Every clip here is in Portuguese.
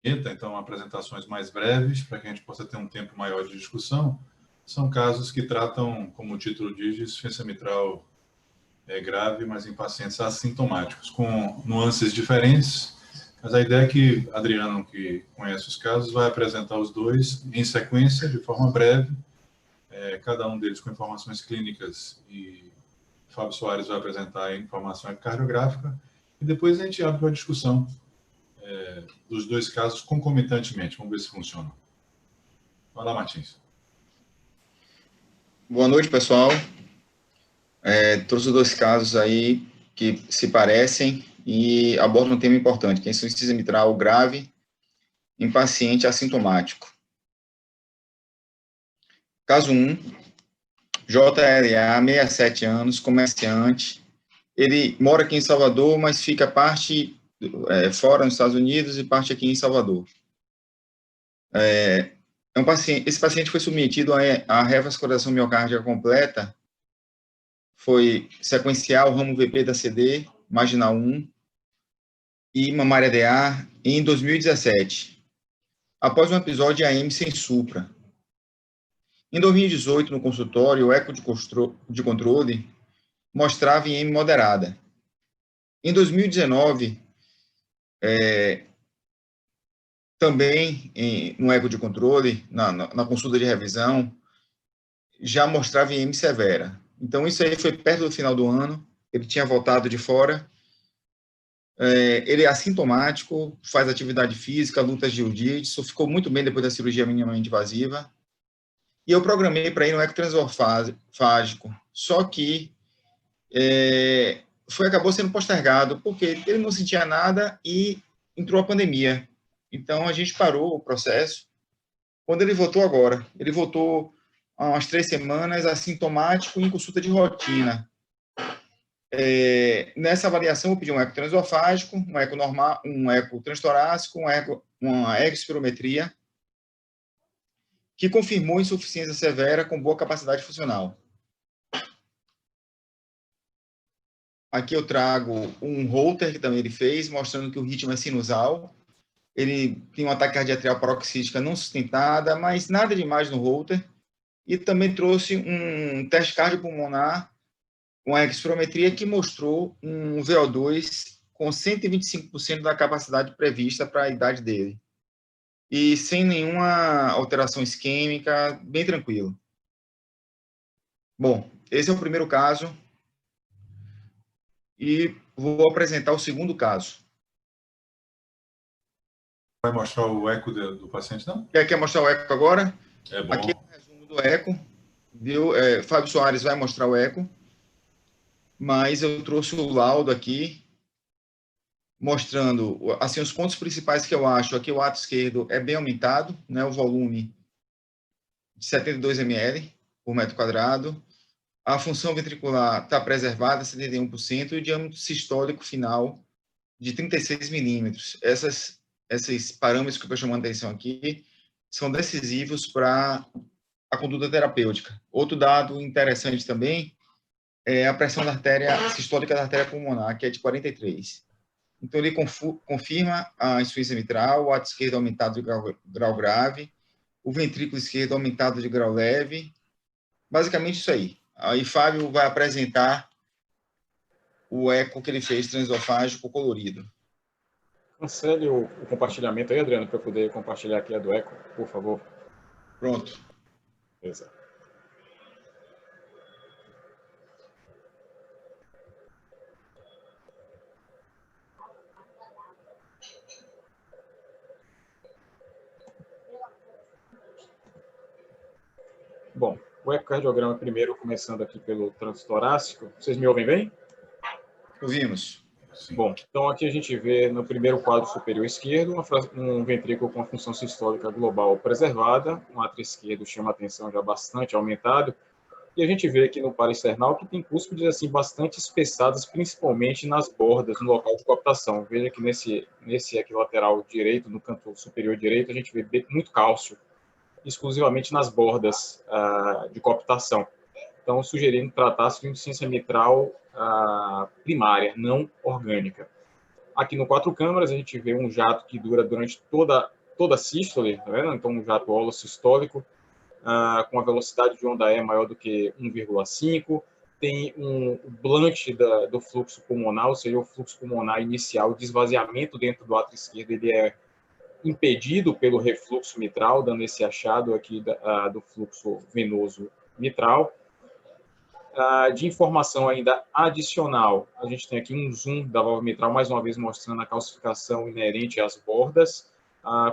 Então, apresentações mais breves, para que a gente possa ter um tempo maior de discussão. São casos que tratam, como o título diz, de insuficiência mitral grave, mas em pacientes assintomáticos, com nuances diferentes. Mas a ideia é que Adriano, que conhece os casos, vai apresentar os dois em sequência, de forma breve, cada um deles com informações clínicas, e Fábio Soares vai apresentar a informação cardiográfica, e depois a gente abre uma discussão dos dois casos concomitantemente. Vamos ver se funciona. Vai lá, Martins. Boa noite, pessoal. Trouxe os dois casos aí que se parecem e abordam um tema importante, que é insuficiência mitral grave em paciente assintomático. Caso 1, JLA, 67 anos, comerciante. Ele mora aqui em Salvador, mas fica parte fora nos Estados Unidos e parte aqui em Salvador. Esse paciente foi submetido à revascularização miocárdica completa, foi sequencial, ramo VP da CD, marginal 1 e mamária DA em 2017, após um episódio de AM sem supra. Em 2018, no consultório, o eco de controle mostrava IM moderada. Em 2019, também no eco de controle, na consulta de revisão, já mostrava IM severa. Então, isso aí foi perto do final do ano, ele tinha voltado de fora, ele é assintomático, faz atividade física, lutas de jiu-jitsu, ficou muito bem depois da cirurgia minimamente invasiva, e eu programei para ir no eco transesofágico, só que acabou sendo postergado, porque ele não sentia nada e entrou a pandemia. Então, a gente parou o processo. Quando ele voltou agora, ele voltou há umas 3 semanas, assintomático, em consulta de rotina. Nessa avaliação, eu pedi um eco transesofágico, um eco normal, um eco transtorácico, uma ecospirometria, que confirmou insuficiência severa com boa capacidade funcional. Aqui eu trago um Holter, que também ele fez, mostrando que o ritmo é sinusal. Ele tem uma taquicardia atrial paroxística não sustentada, mas nada demais no Holter. E também trouxe um teste cardiopulmonar, uma espirometria, que mostrou um VO2 com 125% da capacidade prevista para a idade dele. E sem nenhuma alteração isquêmica, bem tranquilo. Bom, esse é o primeiro caso. E vou apresentar o segundo caso. Vai mostrar o eco do paciente, não? Quer mostrar o eco agora? É bom. Aqui é o resumo do eco. Viu? Fábio Soares vai mostrar o eco. Mas eu trouxe o laudo aqui, mostrando assim, os pontos principais que eu acho. Aqui o ato esquerdo é bem aumentado, né? O volume de 72 ml por metro quadrado. A função ventricular está preservada, 71%, e o diâmetro sistólico final de 36 milímetros. Esses parâmetros que eu estou chamando a atenção aqui são decisivos para a conduta terapêutica. Outro dado interessante também é a pressão da artéria sistólica da artéria pulmonar, que é de 43. Então, ele confirma a insuficiência mitral, o ato esquerdo aumentado de grau grave, o ventrículo esquerdo aumentado de grau leve. Basicamente isso aí. Aí Fábio vai apresentar o eco que ele fez transesofágico colorido. Cancele o compartilhamento aí, Adriano, para eu poder compartilhar aqui a do eco, por favor. Pronto. Exato. Bom, o ecocardiograma primeiro, começando aqui pelo transtorácico. Vocês me ouvem bem? Ouvimos. Sim. Bom, então aqui a gente vê no primeiro quadro superior esquerdo um ventrículo com a função sistólica global preservada, um átrio esquerdo chama a atenção já bastante aumentado, e a gente vê aqui no paraesternal que tem cúspides assim bastante espessadas, principalmente nas bordas, no local de coaptação. Veja que nesse equilateral direito, no canto superior direito, a gente vê muito cálcio, exclusivamente nas bordas de coaptação. Então, sugerindo tratar-se de insuficiência mitral primária, não orgânica. Aqui no 4 câmaras, a gente vê um jato que dura durante toda a sístole, tá vendo? Então, um jato holosistólico, com a velocidade de onda E maior do que 1,5, tem um blunt do fluxo pulmonar, ou seja, o fluxo pulmonar inicial, o desvaziamento dentro do átrio esquerdo, ele é impedido pelo refluxo mitral, dando esse achado aqui do fluxo venoso mitral. De informação ainda adicional, a gente tem aqui um zoom da válvula mitral, mais uma vez mostrando a calcificação inerente às bordas,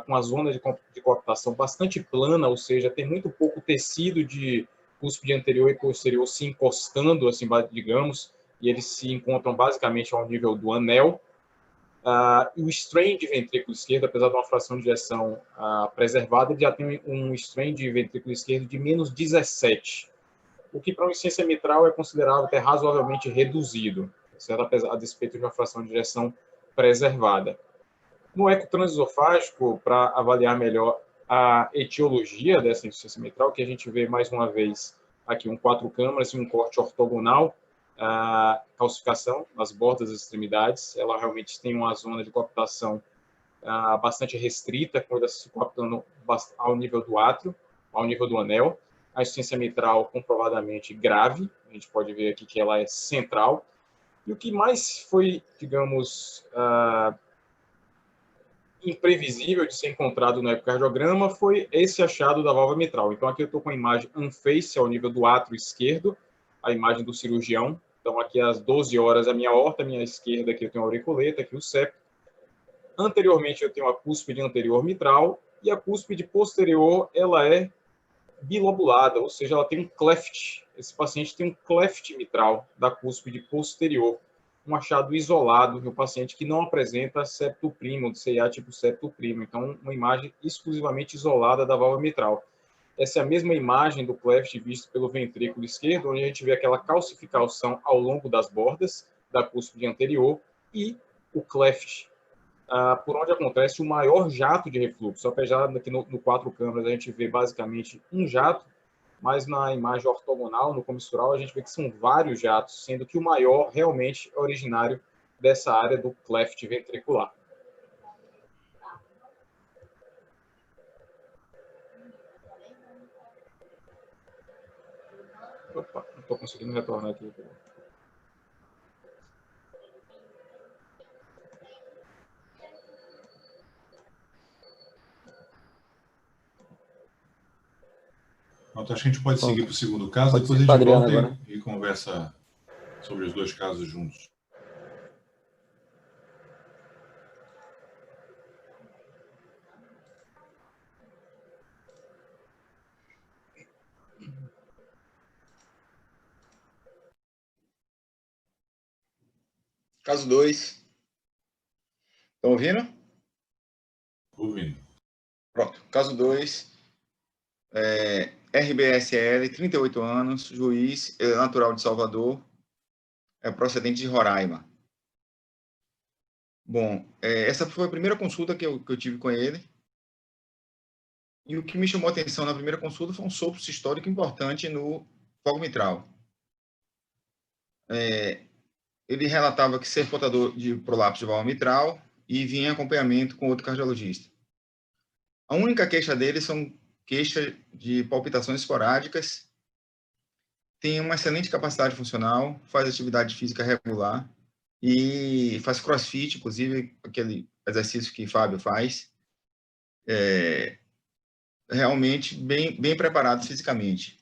com a zona de coaptação bastante plana, ou seja, tem muito pouco tecido de cúspide anterior e posterior se encostando, assim, digamos, e eles se encontram basicamente ao nível do anel. E o strain de ventrículo esquerdo, apesar de uma fração de ejeção preservada, ele já tem um strain de ventrículo esquerdo de menos 17, o que para uma insuficiência mitral é considerado até razoavelmente reduzido, certo? Apesar, a despeito de uma fração de ejeção preservada. No eco transesofágico, para avaliar melhor a etiologia dessa insuficiência mitral, que a gente vê mais uma vez aqui um 4 câmaras e um corte ortogonal, calcificação nas bordas das extremidades, ela realmente tem uma zona de coaptação bastante restrita, quando se coaptando ao nível do átrio, ao nível do anel. A insuficiência mitral comprovadamente grave, a gente pode ver aqui que ela é central. E o que mais foi, digamos, imprevisível de ser encontrado no ecocardiograma foi esse achado da válvula mitral. Então, aqui eu estou com a imagem unface ao nível do átrio esquerdo, a imagem do cirurgião. Então, aqui às 12 horas a minha aorta, a minha esquerda aqui eu tenho a auriculeta, aqui o septo. Anteriormente eu tenho a cúspide anterior mitral e a cúspide posterior ela é bilobulada, ou seja, ela tem um cleft. Esse paciente tem um cleft mitral da cúspide posterior, um achado isolado de um paciente que não apresenta septo primo, de CIA tipo septo primo. Então, uma imagem exclusivamente isolada da válvula mitral. Essa é a mesma imagem do cleft visto pelo ventrículo esquerdo, onde a gente vê aquela calcificação ao longo das bordas da cúspide anterior e o cleft, por onde acontece o maior jato de refluxo. Apesar de que no 4 câmaras a gente vê basicamente um jato, mas na imagem ortogonal, no comissural, a gente vê que são vários jatos, sendo que o maior realmente é originário dessa área do cleft ventricular. Opa, não estou conseguindo retornar aqui. Então, acho que a gente pode seguir para o segundo caso, Pode depois a ser, gente Adriano, volta agora. e conversa sobre os dois casos juntos. Caso 2. Estão ouvindo? Ouvindo. Pronto. Caso 2. RBSL, 38 anos, juiz, natural de Salvador, procedente de Roraima. Bom, essa foi a primeira consulta que eu tive com ele. E o que me chamou a atenção na primeira consulta foi um sopro sistólico importante no fogo mitral. Ele relatava que ser portador de prolapso de válvula mitral e vinha em acompanhamento com outro cardiologista. A única queixa dele são queixa de palpitações esporádicas, tem uma excelente capacidade funcional, faz atividade física regular e faz crossfit, inclusive aquele exercício que Fábio faz. Realmente bem preparado fisicamente.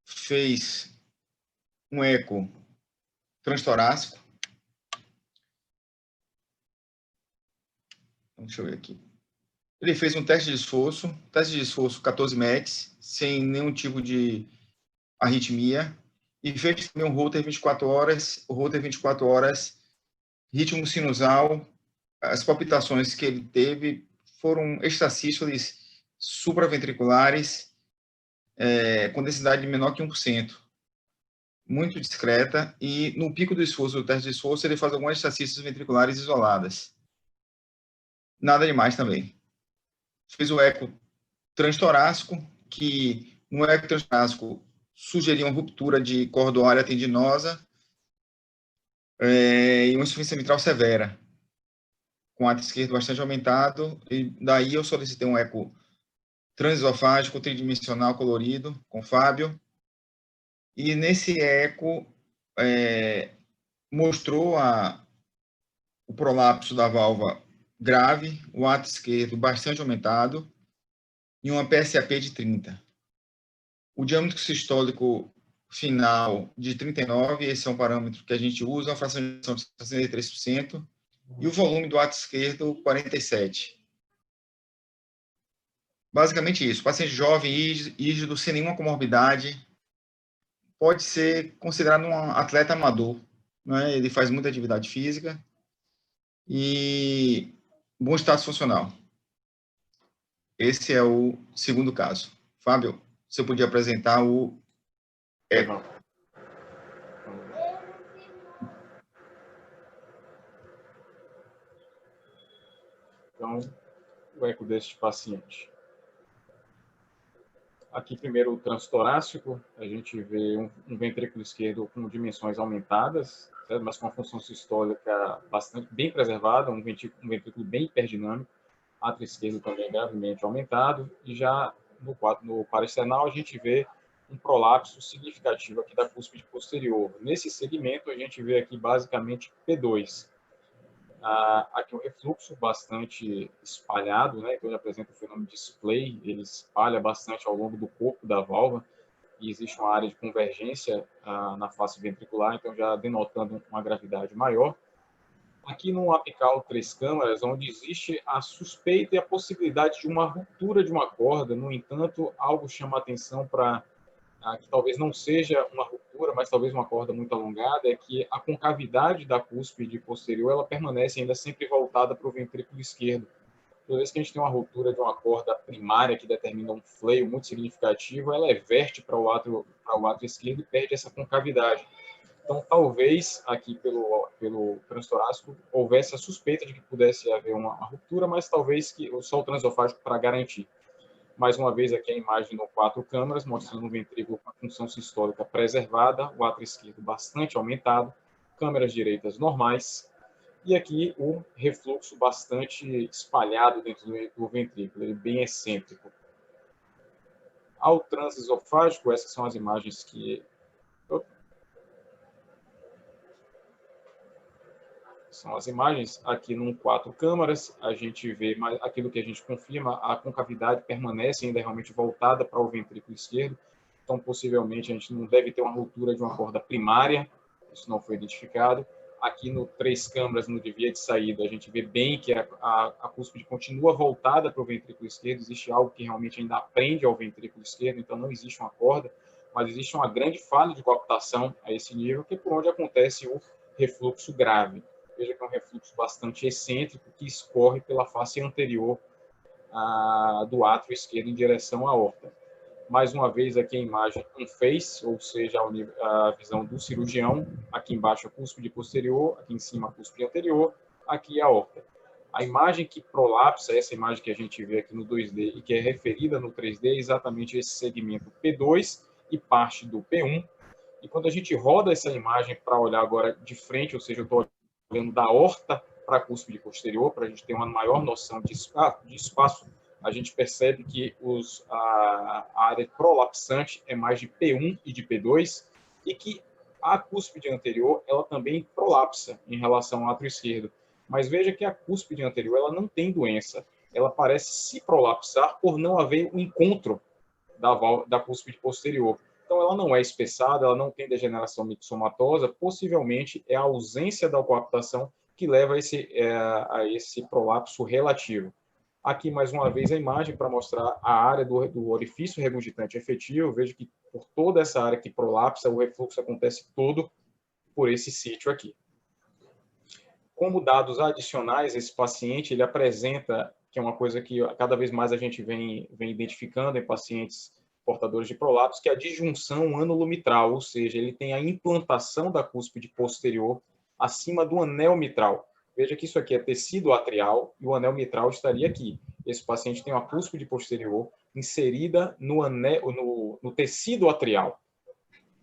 Fez um eco transtorácico. Deixa eu ver aqui. Ele fez um teste de esforço 14 METs, sem nenhum tipo de arritmia, e fez também um Holter 24 horas, o Holter 24 horas, ritmo sinusal. As palpitações que ele teve foram extrasístoles supraventriculares, com densidade menor que 1%. Muito discreta, e no pico do esforço, do teste de esforço, ele faz algumas extrasístoles ventriculares isoladas. Nada demais também. Fez o eco transtorácico, que no eco transtorácico sugeria uma ruptura de cordoária tendinosa, e uma insuficiência mitral severa, com o átrio esquerdo bastante aumentado, e daí eu solicitei um eco transesofágico tridimensional colorido com o Fábio, e nesse eco mostrou o prolapso da válvula grave, o átrio esquerdo bastante aumentado e uma PSAP de 30. O diâmetro sistólico final de 39, esse é um parâmetro que a gente usa, uma fração de ejeção de 63%, e o volume do átrio esquerdo, 47. Basicamente isso. Paciente jovem, rígido, sem nenhuma comorbidade, pode ser considerado um atleta amador, né? Ele faz muita atividade física e bom status funcional. Esse é o segundo caso. Fábio, você podia apresentar o eco. Então, o eco deste paciente. Aqui, primeiro, o transtorácico. A gente vê um ventrículo esquerdo com dimensões aumentadas, certo? Mas com a função sistólica bem preservada, um ventrículo bem hiperdinâmico. Átrio esquerdo também gravemente aumentado. E já no parasternal, a gente vê um prolapso significativo aqui da cúspide posterior. Nesse segmento, a gente vê aqui basicamente P2. Aqui um refluxo bastante espalhado, né? Então ele apresenta o fenômeno de splay, ele espalha bastante ao longo do corpo da válvula e existe uma área de convergência na face ventricular, então já denotando uma gravidade maior. Aqui no apical 3 câmaras, onde existe a suspeita e a possibilidade de uma ruptura de uma corda, no entanto, algo chama a atenção para que talvez não seja uma ruptura, mas talvez uma corda muito alongada, é que a concavidade da cúspide posterior ela permanece ainda sempre voltada para o ventrículo esquerdo. Toda vez que a gente tem uma ruptura de uma corda primária que determina um fleio muito significativo, ela verte para o átrio esquerdo e perde essa concavidade. Então, talvez aqui pelo transtorácico houvesse a suspeita de que pudesse haver uma ruptura, mas talvez só o transesofágico para garantir. Mais uma vez, aqui a imagem no 4 câmaras, mostrando um ventrículo com a função sistólica preservada, o átrio esquerdo bastante aumentado, câmeras direitas normais, e aqui o refluxo bastante espalhado dentro do ventrículo, ele bem excêntrico. Ao transesofágico, essas são as imagens que... São as imagens aqui num 4 câmaras, a gente vê aquilo que a gente confirma, a concavidade permanece ainda realmente voltada para o ventrículo esquerdo, então possivelmente a gente não deve ter uma ruptura de uma corda primária, isso não foi identificado. Aqui no 3 câmaras, no desvio de saída, a gente vê bem que a cúspide continua voltada para o ventrículo esquerdo, existe algo que realmente ainda prende ao ventrículo esquerdo, então não existe uma corda, mas existe uma grande falha de coaptação a esse nível, que é por onde acontece o refluxo grave. Veja que é um refluxo bastante excêntrico que escorre pela face anterior do átrio esquerdo em direção à aorta. Mais uma vez aqui a imagem em face, ou seja, a visão do cirurgião. Aqui embaixo a cúspide posterior, aqui em cima a cúspide anterior, aqui a aorta. A imagem que prolapsa, essa imagem que a gente vê aqui no 2D e que é referida no 3D, é exatamente esse segmento P2 e parte do P1. E quando a gente roda essa imagem para olhar agora de frente, ou seja, eu estou olhando da aorta para a cúspide posterior, para a gente ter uma maior noção de espaço, a gente percebe que a área prolapsante é mais de P1 e de P2, e que a cúspide anterior ela também prolapsa em relação ao átrio esquerdo. Mas veja que a cúspide anterior ela não tem doença, ela parece se prolapsar por não haver um encontro da cúspide posterior. Então, ela não é espessada, ela não tem degeneração mixomatosa, possivelmente é a ausência da coaptação que leva a esse prolapso relativo. Aqui, mais uma vez, a imagem para mostrar a área do orifício regurgitante efetivo. Veja que por toda essa área que prolapsa, o refluxo acontece todo por esse sítio aqui. Como dados adicionais, esse paciente ele apresenta, que é uma coisa que cada vez mais a gente vem identificando em pacientes portadores de prolapso, que é a disjunção anulomitral, ou seja, ele tem a implantação da cúspide posterior acima do anel mitral. Veja que isso aqui é tecido atrial e o anel mitral estaria aqui. Esse paciente tem uma cúspide posterior inserida no tecido atrial.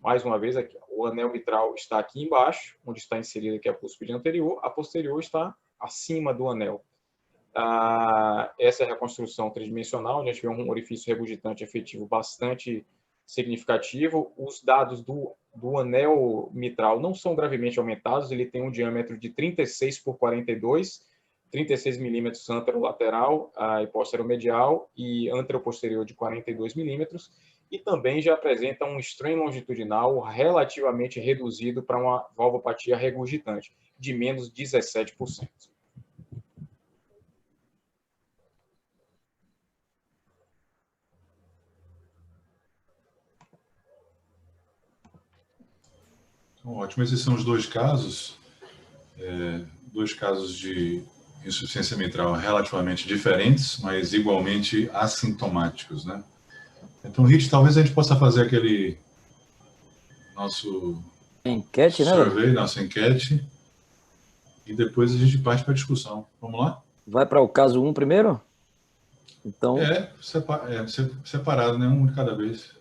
mais uma vez, aqui, o anel mitral está aqui embaixo, onde está inserida aqui a cúspide anterior, a posterior está acima do anel. Essa é a reconstrução tridimensional, onde a gente vê um orifício regurgitante efetivo bastante significativo. Os dados do anel mitral não são gravemente aumentados, ele tem um diâmetro de 36 por 42, 36 milímetros anterolateral e posteromedial e anteroposterior de 42 milímetros, e também já apresenta um strain longitudinal relativamente reduzido para uma valvopatia regurgitante, de menos 17%. Então, ótimo. Esses são os dois casos de insuficiência mitral relativamente diferentes, mas igualmente assintomáticos, né? Então, Rich, talvez a gente possa fazer aquele nosso enquete, né? survey, nossa enquete, e depois a gente parte para a discussão. Vamos lá? Vai para o caso 1 primeiro? Então, separado, né? Um de cada vez.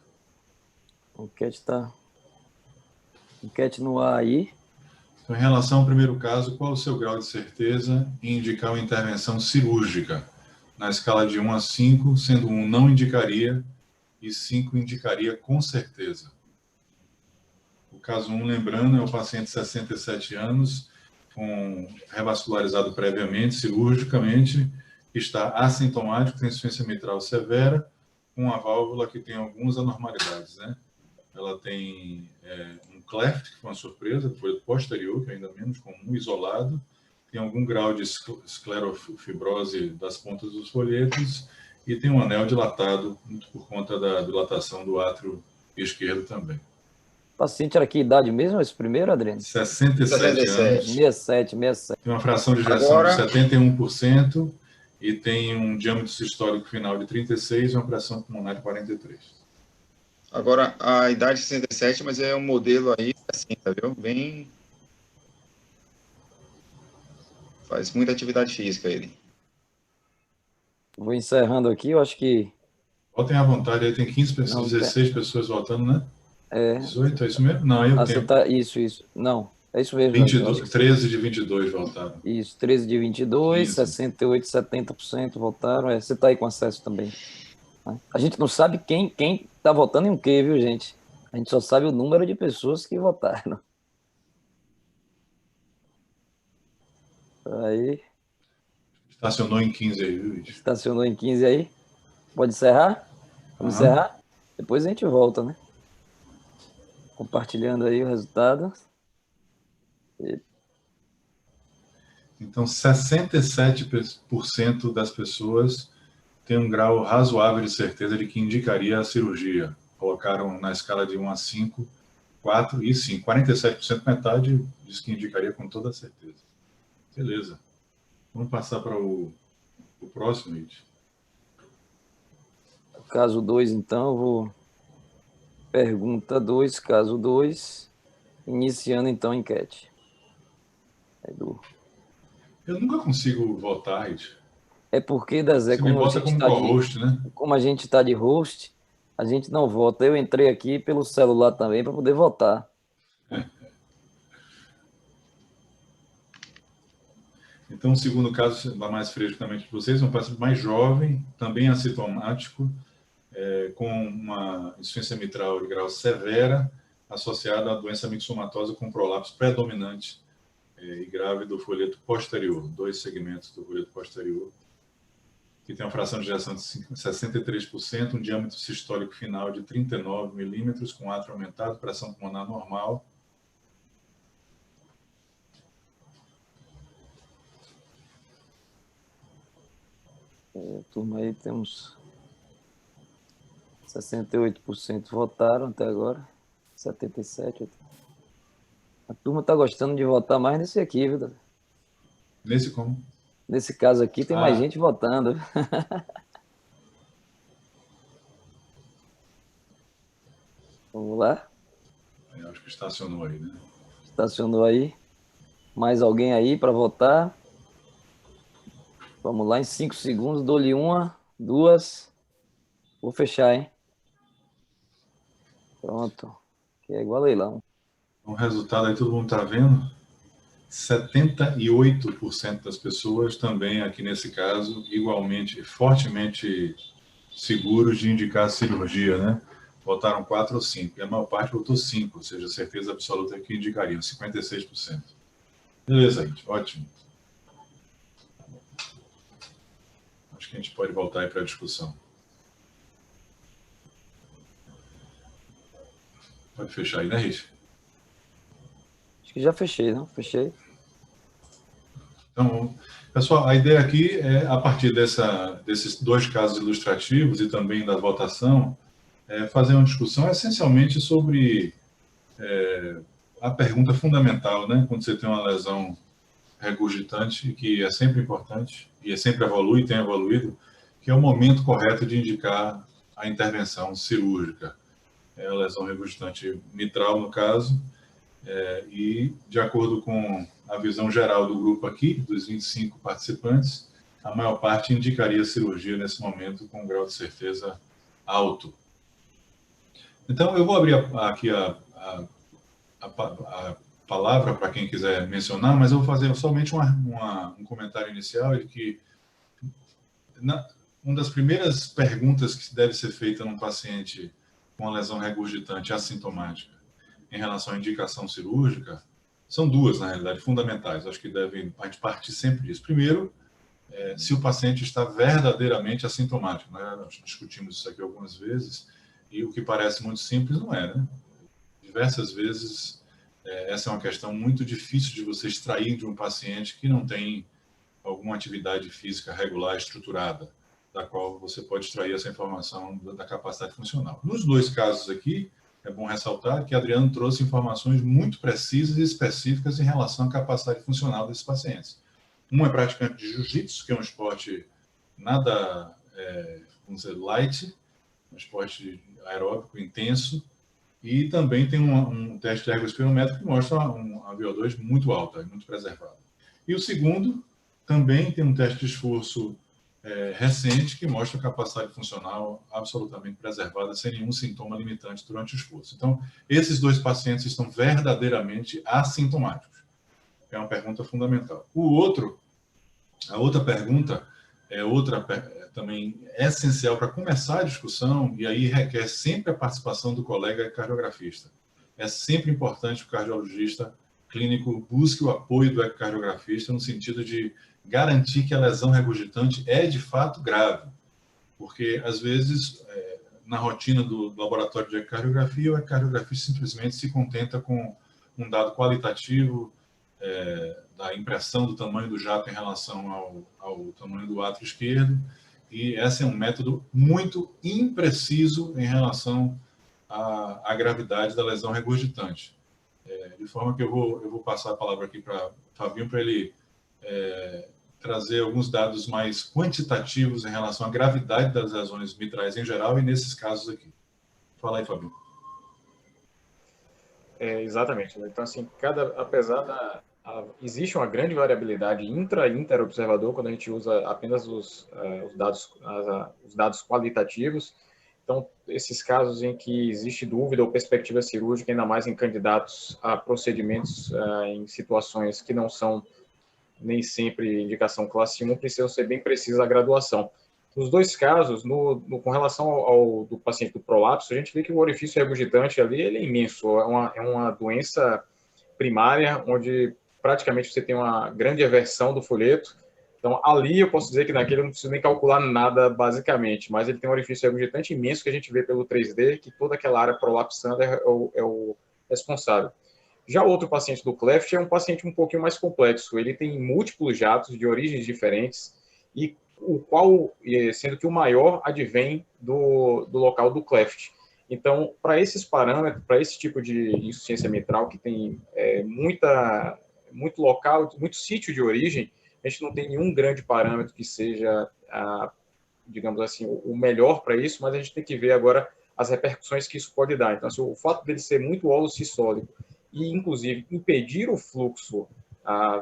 Enquete no ar aí. Então, em relação ao primeiro caso, qual o seu grau de certeza em indicar uma intervenção cirúrgica? Na escala de 1 a 5, sendo 1 não indicaria e 5 indicaria com certeza. O caso 1, lembrando, é o paciente de 67 anos, revascularizado previamente, cirurgicamente, que está assintomático, tem insuficiência mitral severa, com a válvula que tem algumas anormalidades, né? Ela tem um cleft, que foi uma surpresa, do folheto posterior, que é ainda menos comum, isolado, tem algum grau de esclerofibrose das pontas dos folhetos e tem um anel dilatado, muito por conta da dilatação do átrio esquerdo também. O paciente era que idade mesmo, esse primeiro, Adriano? 67 anos. 67. Tem uma fração de ejeção de 71% e tem um diâmetro sistólico final de 36 e uma pressão pulmonar de 43. Agora, a idade 67, mas é um modelo aí 60, viu? Bem... Faz muita atividade física ele. Vou encerrando aqui, eu acho que... Votem à vontade, aí tem 15 pessoas, 16 pessoas votando, né? 18, é isso mesmo? Não, aí o tempo. Isso. Não, é isso mesmo. 22, 13 de 22 votaram. Isso, 13 de 22, 15. 68, 70% votaram. Você está aí com acesso também. A gente não sabe quem está votando em o quê, viu, gente? A gente só sabe o número de pessoas que votaram. Aí. Estacionou em 15 aí, viu, Rich? Estacionou em 15 aí. Pode encerrar? Vamos encerrar? Depois a gente volta, né? Compartilhando aí o resultado. Então, 67% das pessoas tem um grau razoável de certeza de que indicaria a cirurgia. Colocaram na escala de 1 a 5, 4 e 5. 47%, metade, diz que indicaria com toda certeza. Beleza. Vamos passar para o próximo, Rich. Caso 2, então, eu vou... Pergunta 2, caso 2. Iniciando, então, a enquete. Eu nunca consigo votar, Rich. É porque, Dezé, como a gente está de host, a gente não vota. Eu entrei aqui pelo celular também para poder votar. Então, o segundo caso, mais frescamente de vocês, um paciente mais jovem, também assintomático, com uma insuficiência mitral de grau severa, associada à doença mixomatosa com prolapso predominante e grave do folheto posterior, 2 segmentos do folheto posterior, que tem uma fração de ejeção de 63%, um diâmetro sistólico final de 39 milímetros, com átrio aumentado, pressão pulmonar normal. Turma, aí temos 68% votaram até agora, 77%. A turma está gostando de votar mais nesse aqui, viu? Nesse como? Nesse caso aqui tem mais gente votando. Vamos lá? Acho que estacionou aí, né? Estacionou aí. Mais alguém aí para votar? Vamos lá, em 5 segundos, dou-lhe 1, 2. Vou fechar, hein? Pronto. que é igual a leilão. O resultado aí todo mundo está vendo? 78% das pessoas também, aqui nesse caso, igualmente, fortemente seguros de indicar cirurgia, né? Votaram 4 ou 5, e a maior parte votou 5, ou seja, certeza absoluta que indicariam, 56%. Beleza, gente, ótimo. Acho que a gente pode voltar aí para a discussão. Pode fechar aí, né, Rich? Acho que já fechei, não? Fechei. Então, pessoal, a ideia aqui é, a partir desses 2 casos ilustrativos e também da votação, fazer uma discussão essencialmente sobre a pergunta fundamental, né? Quando você tem uma lesão regurgitante, que é sempre importante, e sempre evolui, tem evoluído, que é o momento correto de indicar a intervenção cirúrgica. É a lesão regurgitante mitral, no caso, e de acordo com a visão geral do grupo aqui, dos 25 participantes, a maior parte indicaria cirurgia nesse momento com um grau de certeza alto. Então, eu vou abrir aqui a palavra para quem quiser mencionar, mas eu vou fazer somente um comentário inicial de que uma das primeiras perguntas que deve ser feita num paciente com uma lesão regurgitante assintomática em relação à indicação cirúrgica são 2, na realidade, fundamentais. Acho que a gente partir sempre disso. Primeiro, se o paciente está verdadeiramente assintomático. Né? Nós discutimos isso aqui algumas vezes, e o que parece muito simples não é, né? Diversas vezes, essa é uma questão muito difícil de você extrair de um paciente que não tem alguma atividade física regular, estruturada, da qual você pode extrair essa informação da capacidade funcional. Nos 2 casos aqui, é bom ressaltar que Adriano trouxe informações muito precisas e específicas em relação à capacidade funcional desses pacientes. Um é praticante de jiu-jitsu, que é um esporte nada, vamos dizer, light, um esporte aeróbico intenso, e também tem um teste de ergospirométrico que mostra uma VO2 muito alta, muito preservada. E o segundo também tem um teste de esforço recente que mostra a capacidade funcional absolutamente preservada, sem nenhum sintoma limitante durante o esforço. Então, esses 2 pacientes estão verdadeiramente assintomáticos. É uma pergunta fundamental. A outra pergunta também essencial para começar a discussão, e aí requer sempre a participação do colega cardiografista. É sempre importante que o cardiologista clínico busque o apoio do ecocardiografista no sentido de garantir que a lesão regurgitante é de fato grave, porque às vezes na rotina do laboratório de ecocardiografia, o ecocardiografista simplesmente se contenta com um dado qualitativo da impressão do tamanho do jato em relação ao tamanho do átrio esquerdo, e esse é um método muito impreciso em relação à gravidade da lesão regurgitante. De forma que eu vou passar a palavra aqui para Fabinho, para ele trazer alguns dados mais quantitativos em relação à gravidade das lesões mitrais em geral e nesses casos aqui. Fala aí, Fabinho. Exatamente. Então, assim, apesar existe uma grande variabilidade intra-observador quando a gente usa apenas os dados qualitativos. Então, esses casos em que existe dúvida ou perspectiva cirúrgica, ainda mais em candidatos a procedimentos em situações que não são nem sempre indicação classe 1, precisam ser bem precisas a graduação. Nos 2 casos, com relação ao do paciente do prolapso, a gente vê que o orifício regurgitante ali ele é imenso, é uma doença primária, onde praticamente você tem uma grande eversão do folheto. Então, ali eu posso dizer que naquele eu não preciso nem calcular nada, basicamente, mas ele tem um orifício regurgitante imenso que a gente vê pelo 3D, que toda aquela área prolapsando é o responsável. Já o outro paciente do cleft é um paciente um pouquinho mais complexo. Ele tem múltiplos jatos de origens diferentes, e sendo que o maior advém do local do cleft. Então, para esses parâmetros, para esse tipo de insuficiência mitral que tem muito local, muito sítio de origem, a gente não tem nenhum grande parâmetro que seja, digamos assim, o melhor para isso, mas a gente tem que ver agora as repercussões que isso pode dar. Então, assim, o fato dele ser muito holossistólico e, inclusive, impedir o fluxo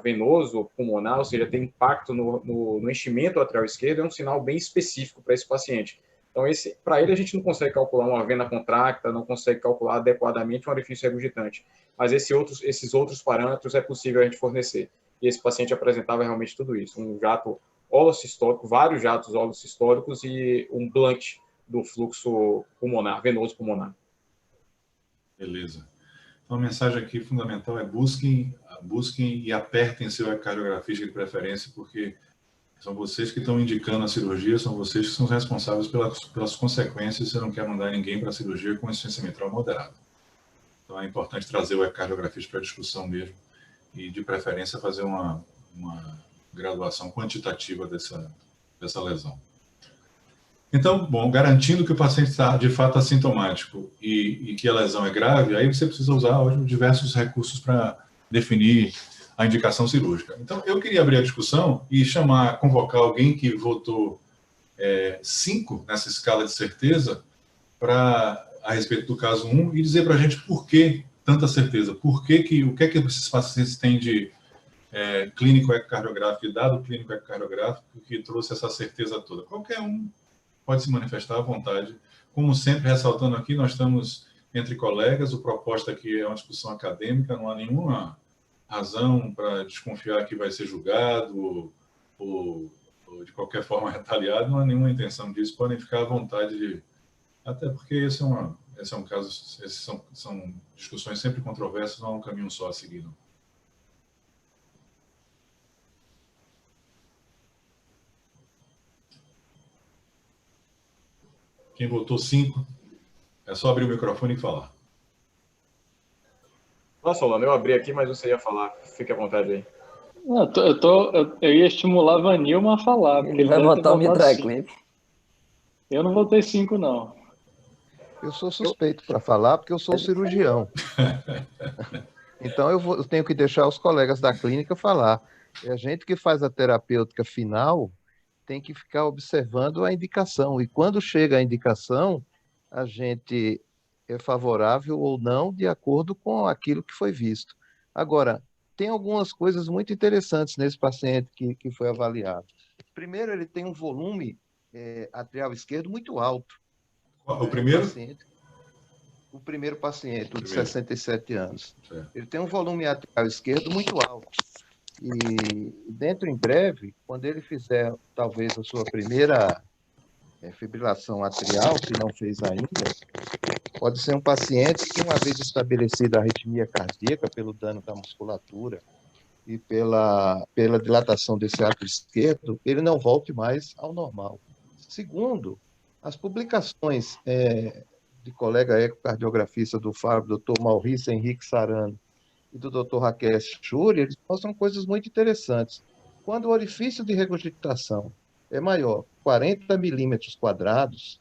venoso pulmonar, ou seja, ter impacto no enchimento atrial esquerdo, é um sinal bem específico para esse paciente. Então, para ele, a gente não consegue calcular uma vena contracta, não consegue calcular adequadamente um orifício regurgitante. Mas esses outros parâmetros é possível a gente fornecer. E esse paciente apresentava realmente tudo isso. Um jato holossistólico, vários jatos holossistóricos e um blunt do fluxo pulmonar, venoso pulmonar. Beleza. Então, a mensagem aqui fundamental é busquem e apertem seu ecocardiografista de preferência, porque são vocês que estão indicando a cirurgia, são vocês que são responsáveis pelas consequências. Você não quer mandar ninguém para a cirurgia com insuficiência mitral moderada. Então, é importante trazer o ecocardiografista para a discussão mesmo e, de preferência, fazer uma graduação quantitativa dessa lesão. Então, bom, garantindo que o paciente está, de fato, assintomático e que a lesão é grave, aí você precisa usar hoje diversos recursos para definir a indicação cirúrgica. Então, eu queria abrir a discussão e convocar alguém que votou 5 nessa escala de certeza a respeito do caso 1 e dizer para a gente por que tanta certeza, o que é que esses pacientes têm de clínico ecocardiográfico e dado clínico ecocardiográfico que trouxe essa certeza toda. Qualquer um pode se manifestar à vontade. Como sempre, ressaltando aqui, nós estamos entre colegas, o proposta aqui é uma discussão acadêmica, não há nenhuma razão para desconfiar que vai ser julgado ou de qualquer forma retaliado, não há nenhuma intenção disso, podem ficar à vontade até porque esse é um caso, são discussões sempre controversas, não há um caminho só a seguir, não. Quem votou 5, é só abrir o microfone e falar. Nossa, Solano, eu abri aqui, mas você ia falar. Fique à vontade aí. Não, eu ia estimular a Vanilma a falar. Ele vai votar o Mitraclip. Eu não votei 5, não. Eu sou suspeito para falar porque eu sou cirurgião. Então eu tenho que deixar os colegas da clínica falar. É a gente que faz a terapêutica final tem que ficar observando a indicação. E quando chega a indicação, a gente é favorável ou não de acordo com aquilo que foi visto. Agora, tem algumas coisas muito interessantes nesse paciente que foi avaliado. Primeiro, ele tem um volume atrial esquerdo muito alto. O primeiro? O primeiro paciente, o de 67 anos. Certo. Ele tem um volume atrial esquerdo muito alto. E dentro em breve, quando ele fizer talvez a sua primeira fibrilação atrial, se não fez ainda, pode ser um paciente que, uma vez estabelecida a arritmia cardíaca pelo dano da musculatura e pela dilatação desse átrio esquerdo, ele não volte mais ao normal. Segundo, as publicações de colega ecocardiografista do FAB, Dr. Maurício Henrique Sarano, e do Dr. Rakesh Shuri, eles mostram coisas muito interessantes. Quando o orifício de regurgitação é maior, 40 milímetros quadrados,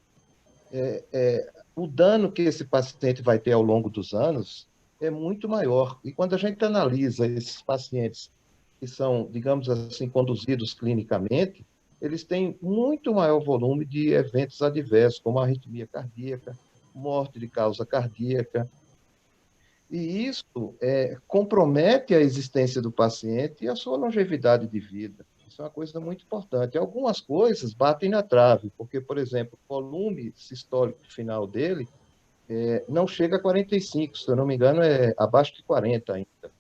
o dano que esse paciente vai ter ao longo dos anos é muito maior. E quando a gente analisa esses pacientes que são, digamos assim, conduzidos clinicamente, eles têm muito maior volume de eventos adversos, como arritmia cardíaca, morte de causa cardíaca. E isso compromete a existência do paciente e a sua longevidade de vida. Isso é uma coisa muito importante. Algumas coisas batem na trave, porque, por exemplo, o volume sistólico final dele não chega a 45, se eu não me engano, é abaixo de 40 ainda.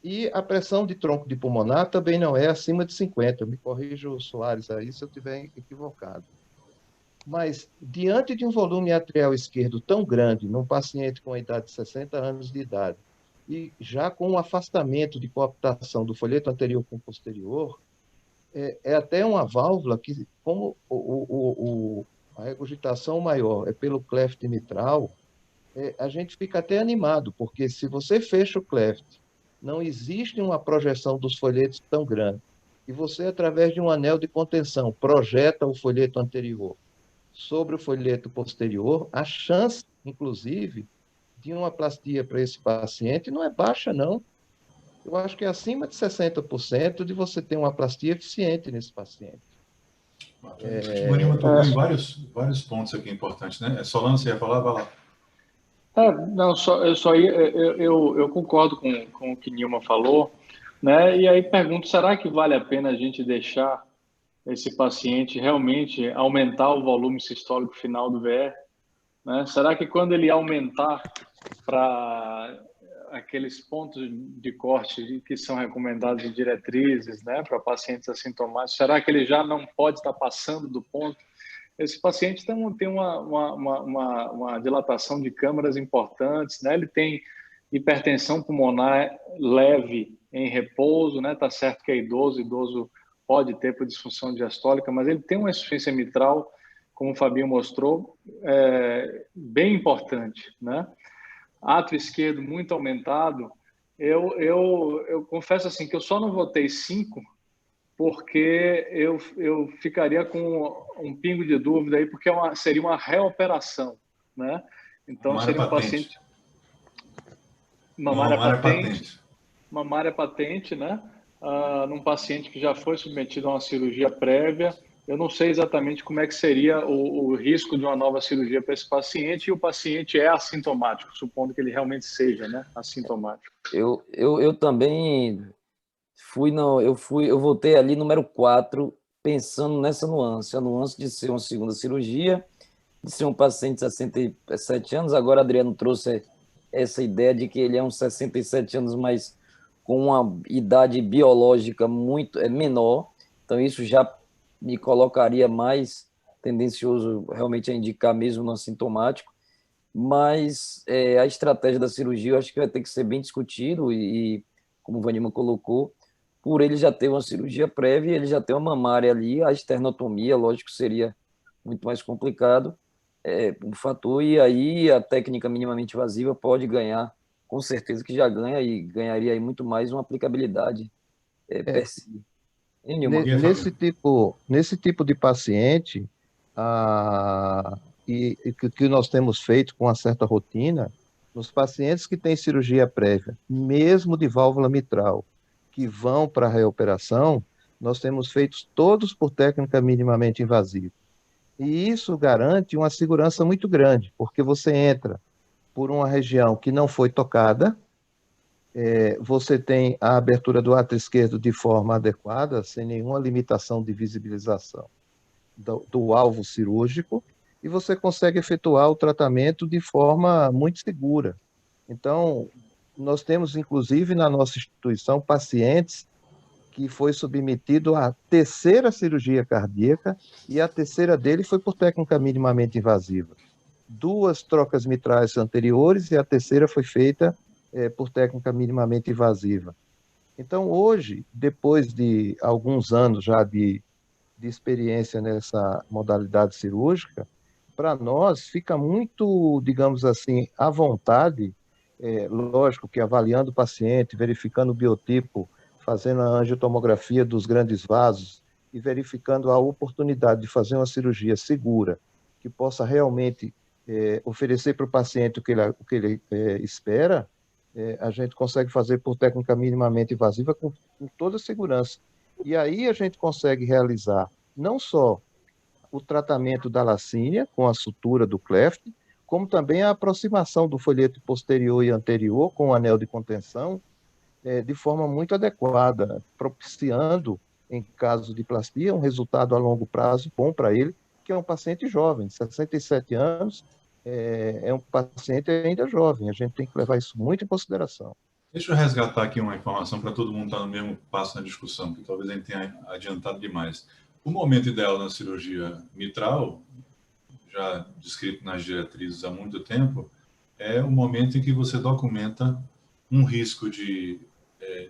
E a pressão de tronco de pulmonar também não é acima de 50. Me corrija o Soares aí se eu estiver equivocado. Mas, diante de um volume atrial esquerdo tão grande, num paciente com a idade de 60 anos de idade, e já com um afastamento de coaptação do folheto anterior com o posterior, é até uma válvula que, como a regurgitação maior é pelo cleft mitral, a gente fica até animado, porque se você fecha o cleft, não existe uma projeção dos folhetos tão grande, e você, através de um anel de contenção, projeta o folheto anterior sobre o folheto posterior, a chance, inclusive, de uma plastia para esse paciente não é baixa, não. Eu acho que é acima de 60% de você ter uma plastia eficiente nesse paciente. O Vanilma tocou em vários pontos aqui importantes, né? Solano, você ia falar? Vai lá. Não, eu concordo com o que Nilma falou, né? E aí pergunto, será que vale a pena a gente deixar esse paciente realmente aumentar o volume sistólico final do VR? Né? Será que quando ele aumentar para aqueles pontos de corte que são recomendados em diretrizes, né, para pacientes assintomáticos, será que ele já não pode estar passando do ponto? Esse paciente tem uma dilatação de câmaras importantes, né? Ele tem hipertensão pulmonar leve em repouso, né? Tá certo que é idoso pode ter por disfunção diastólica, mas ele tem uma insuficiência mitral, como o Fabinho mostrou, bem importante, né? Átrio esquerdo muito aumentado. Eu confesso assim que eu só não votei 5 porque eu ficaria com um pingo de dúvida aí, porque seria uma reoperação, né? Então seria um paciente mamária patente, né? Num paciente que já foi submetido a uma cirurgia prévia. Eu não sei exatamente como é que seria o risco de uma nova cirurgia para esse paciente, e o paciente é assintomático, supondo que ele realmente seja, né, assintomático. Eu também eu voltei ali número 4, pensando nessa nuance, a nuance de ser uma segunda cirurgia, de ser um paciente de 67 anos. Agora Adriano trouxe essa ideia de que ele é uns 67 anos, mas com uma idade biológica muito menor, então isso já me colocaria mais tendencioso realmente a indicar mesmo no assintomático, mas a estratégia da cirurgia eu acho que vai ter que ser bem discutido e como o Vanilma colocou, por ele já ter uma cirurgia prévia, ele já ter uma mamária ali, a esternotomia, lógico, seria muito mais complicado, um fator, e aí a técnica minimamente invasiva pode ganhar, com certeza que já ganha, e ganharia aí muito mais uma aplicabilidade per si. Nesse tipo de paciente, que nós temos feito com uma certa rotina, nos pacientes que têm cirurgia prévia, mesmo de válvula mitral, que vão para a reoperação, nós temos feito todos por técnica minimamente invasiva. E isso garante uma segurança muito grande, porque você entra por uma região que não foi tocada, você tem a abertura do átrio esquerdo de forma adequada, sem nenhuma limitação de visibilização do alvo cirúrgico, e você consegue efetuar o tratamento de forma muito segura. Então, nós temos, inclusive, na nossa instituição, pacientes que foi submetido à terceira cirurgia cardíaca, e a terceira dele foi por técnica minimamente invasiva. 2 trocas mitrais anteriores, e a terceira foi feita por técnica minimamente invasiva. Então, hoje, depois de alguns anos já de experiência nessa modalidade cirúrgica, para nós fica muito, digamos assim, à vontade, lógico que avaliando o paciente, verificando o biotipo, fazendo a angiotomografia dos grandes vasos e verificando a oportunidade de fazer uma cirurgia segura, que possa realmente oferecer para o paciente o que ele espera, a gente consegue fazer por técnica minimamente invasiva com toda a segurança. E aí a gente consegue realizar não só o tratamento da lacínia com a sutura do cleft, como também a aproximação do folheto posterior e anterior com o anel de contenção de forma muito adequada, propiciando, em caso de plastia, um resultado a longo prazo bom para ele, que é um paciente jovem, 67 anos, é um paciente ainda jovem, a gente tem que levar isso muito em consideração. Deixa eu resgatar aqui uma informação para todo mundo estar no mesmo passo na discussão, que talvez a gente tenha adiantado demais. O momento ideal na cirurgia mitral, já descrito nas diretrizes há muito tempo, é o momento em que você documenta um risco de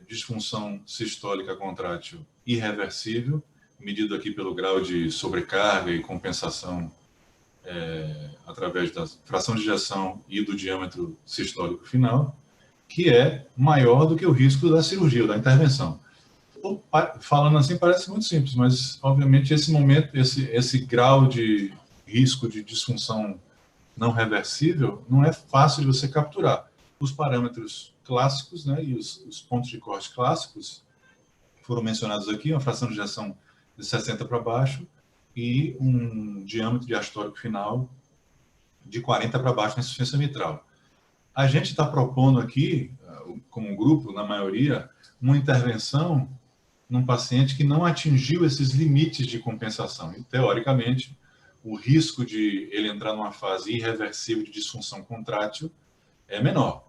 disfunção sistólica contrátil irreversível, medido aqui pelo grau de sobrecarga e compensação através da fração de ejeção e do diâmetro sistólico final, que é maior do que o risco da cirurgia, da intervenção. Falando assim parece muito simples, mas obviamente esse momento, esse grau de risco de disfunção não reversível não é fácil de você capturar. Os parâmetros clássicos, né, e os pontos de corte clássicos foram mencionados aqui, uma fração de ejeção de 60 para baixo e um diâmetro diastólico final de 40 para baixo na insuficiência mitral. A gente está propondo aqui, como um grupo, na maioria, uma intervenção num paciente que não atingiu esses limites de compensação. E, teoricamente, o risco de ele entrar numa fase irreversível de disfunção contrátil é menor.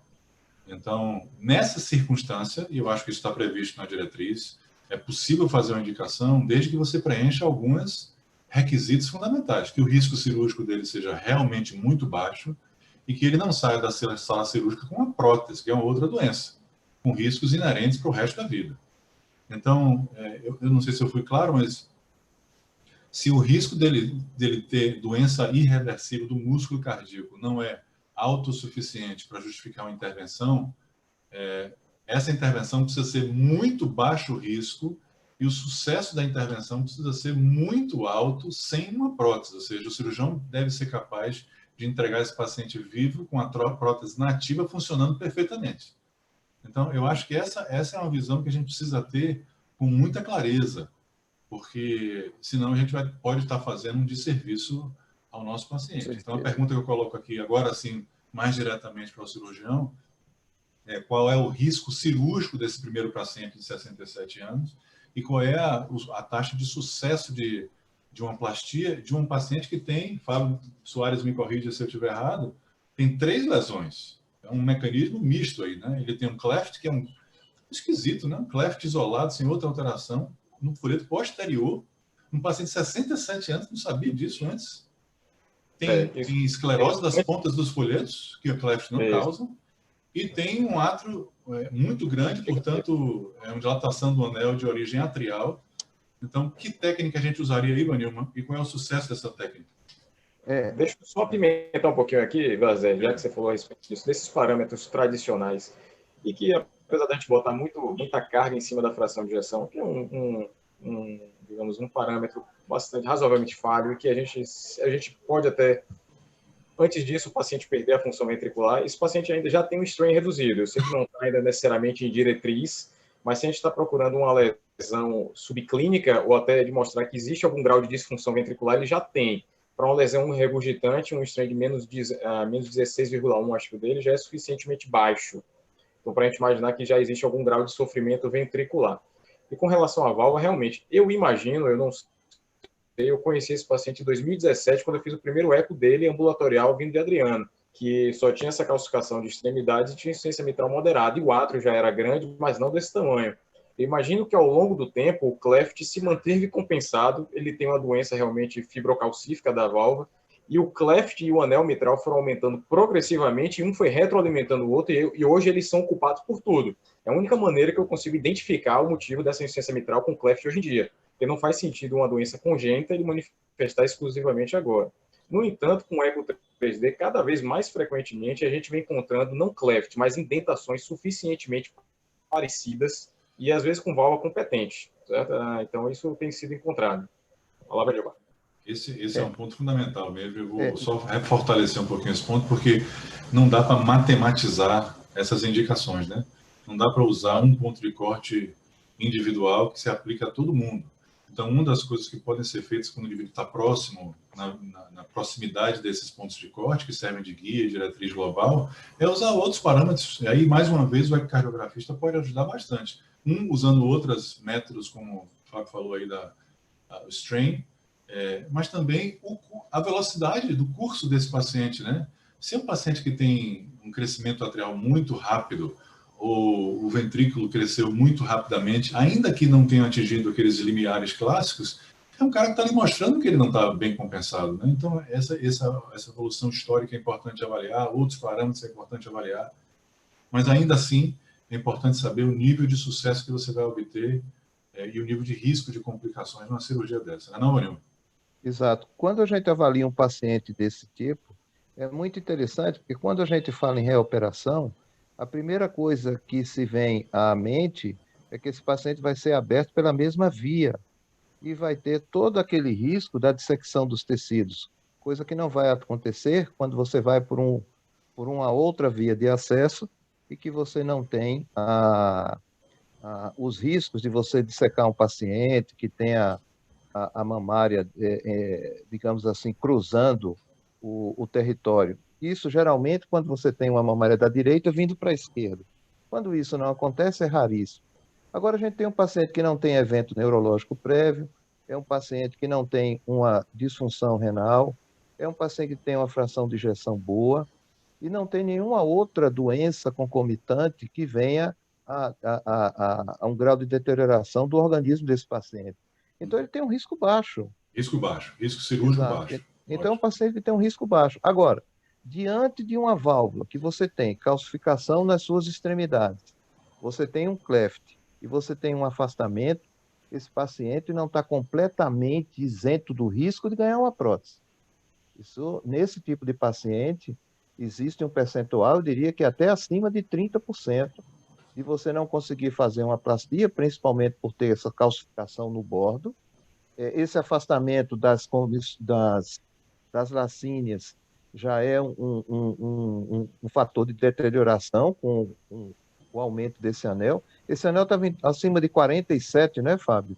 Então, nessa circunstância, e eu acho que isso está previsto na diretriz, é possível fazer uma indicação desde que você preencha alguns requisitos fundamentais, que o risco cirúrgico dele seja realmente muito baixo e que ele não saia da sala cirúrgica com uma prótese, que é uma outra doença, com riscos inerentes para o resto da vida. Então, eu não sei se eu fui claro, mas se o risco dele ter doença irreversível do músculo cardíaco não é autossuficiente para justificar uma intervenção, essa intervenção precisa ser muito baixo risco e o sucesso da intervenção precisa ser muito alto sem uma prótese, ou seja, o cirurgião deve ser capaz de entregar esse paciente vivo com a prótese nativa funcionando perfeitamente. Então, eu acho que essa é uma visão que a gente precisa ter com muita clareza, porque senão a gente pode estar fazendo um desserviço ao nosso paciente. Então, a pergunta que eu coloco aqui agora, assim, mais diretamente para o cirurgião, é qual é o risco cirúrgico desse primeiro paciente de 67 anos e qual é a taxa de sucesso de uma plastia de um paciente que tem, Fábio Soares me corrija se eu estiver errado, tem 3 lesões. É um mecanismo misto aí, né? Ele tem um cleft, que é um esquisito, né? Um cleft isolado, sem outra alteração, no folheto posterior, um paciente de 67 anos, não sabia disso antes. Tem esclerose das pontas dos folhetos, que o cleft não causa, e tem um átrio muito grande, portanto, é uma dilatação do anel de origem atrial. Então, que técnica a gente usaria aí, Vanilma? E qual é o sucesso dessa técnica? Deixa eu só apimentar um pouquinho aqui, Vazé, já que você falou a respeito disso, desses parâmetros tradicionais, e que, apesar de a gente botar muita carga em cima da fração de ejeção, que é digamos, um parâmetro bastante razoavelmente falho, e que a gente pode até, antes disso, o paciente perder a função ventricular, esse paciente ainda já tem um strain reduzido. Eu sei que não está ainda necessariamente em diretriz, mas se a gente está procurando uma lesão subclínica, ou até de mostrar que existe algum grau de disfunção ventricular, ele já tem. Para uma lesão regurgitante, um strain de menos 16,1, acho que o dele já é suficientemente baixo. Então, para a gente imaginar que já existe algum grau de sofrimento ventricular. E com relação à válvula, realmente, eu imagino, eu não sei, eu conheci esse paciente em 2017, quando eu fiz o primeiro eco dele ambulatorial vindo de Adriano, que só tinha essa calcificação de extremidades e tinha insuficiência mitral moderada, e o átrio já era grande, mas não desse tamanho. Eu imagino que ao longo do tempo o cleft se manteve compensado, ele tem uma doença realmente fibrocalcífica da válvula, e o cleft e o anel mitral foram aumentando progressivamente, e um foi retroalimentando o outro, e hoje eles são culpados por tudo. É a única maneira que eu consigo identificar o motivo dessa insuficiência mitral com cleft hoje em dia. Porque não faz sentido uma doença congênita ele manifestar exclusivamente agora. No entanto, com o eco 3D, cada vez mais frequentemente a gente vem encontrando não cleft, mas indentações suficientemente parecidas e às vezes com válvula competente. Certo? Então, isso tem sido encontrado. A palavra de agora. Esse é um ponto fundamental mesmo. Eu vou só fortalecer um pouquinho esse ponto, porque não dá para matematizar essas indicações, né? Não dá para usar um ponto de corte individual que se aplica a todo mundo. Então, uma das coisas que podem ser feitas quando o indivíduo está próximo, na proximidade desses pontos de corte, que servem de guia e diretriz global, é usar outros parâmetros. E aí, mais uma vez, o ecocardiografista pode ajudar bastante. Usando outros métodos, como o Fábio falou aí, o strain, mas também a velocidade do curso desse paciente, né? Se é um paciente que tem um crescimento atrial muito rápido, ou o ventrículo cresceu muito rapidamente, ainda que não tenha atingido aqueles limiares clássicos, é um cara que está ali mostrando que ele não está bem compensado, né? Então, essa evolução histórica é importante avaliar, outros parâmetros é importante avaliar, mas ainda assim é importante saber o nível de sucesso que você vai obter e o nível de risco de complicações numa cirurgia dessa, não é, Vanilma? Exato. Quando a gente avalia um paciente desse tipo, é muito interessante, porque quando a gente fala em reoperação, a primeira coisa que se vem à mente é que esse paciente vai ser aberto pela mesma via e vai ter todo aquele risco da dissecção dos tecidos, coisa que não vai acontecer quando você vai por uma outra via de acesso e que você não tem os riscos de você dissecar um paciente que tenha a mamária, digamos assim, cruzando o território. Isso, geralmente, quando você tem uma mamária da direita vindo para a esquerda. Quando isso não acontece, é raríssimo. Agora, a gente tem um paciente que não tem evento neurológico prévio, é um paciente que não tem uma disfunção renal, é um paciente que tem uma fração de ejeção boa e não tem nenhuma outra doença concomitante que venha a um grau de deterioração do organismo desse paciente. Então, ele tem um risco baixo. Risco baixo, risco cirúrgico Exato. baixo. Então, é um paciente que tem um risco baixo. Agora, diante de uma válvula que você tem calcificação nas suas extremidades, você tem um cleft e você tem um afastamento, esse paciente não está completamente isento do risco de ganhar uma prótese. Isso, nesse tipo de paciente, existe um percentual, eu diria que até acima de 30%, de você não conseguir fazer uma plastia, principalmente por ter essa calcificação no bordo. Esse afastamento das lacíneas já é um fator de deterioração com o aumento desse anel. Esse anel está acima de 47, né, Fábio?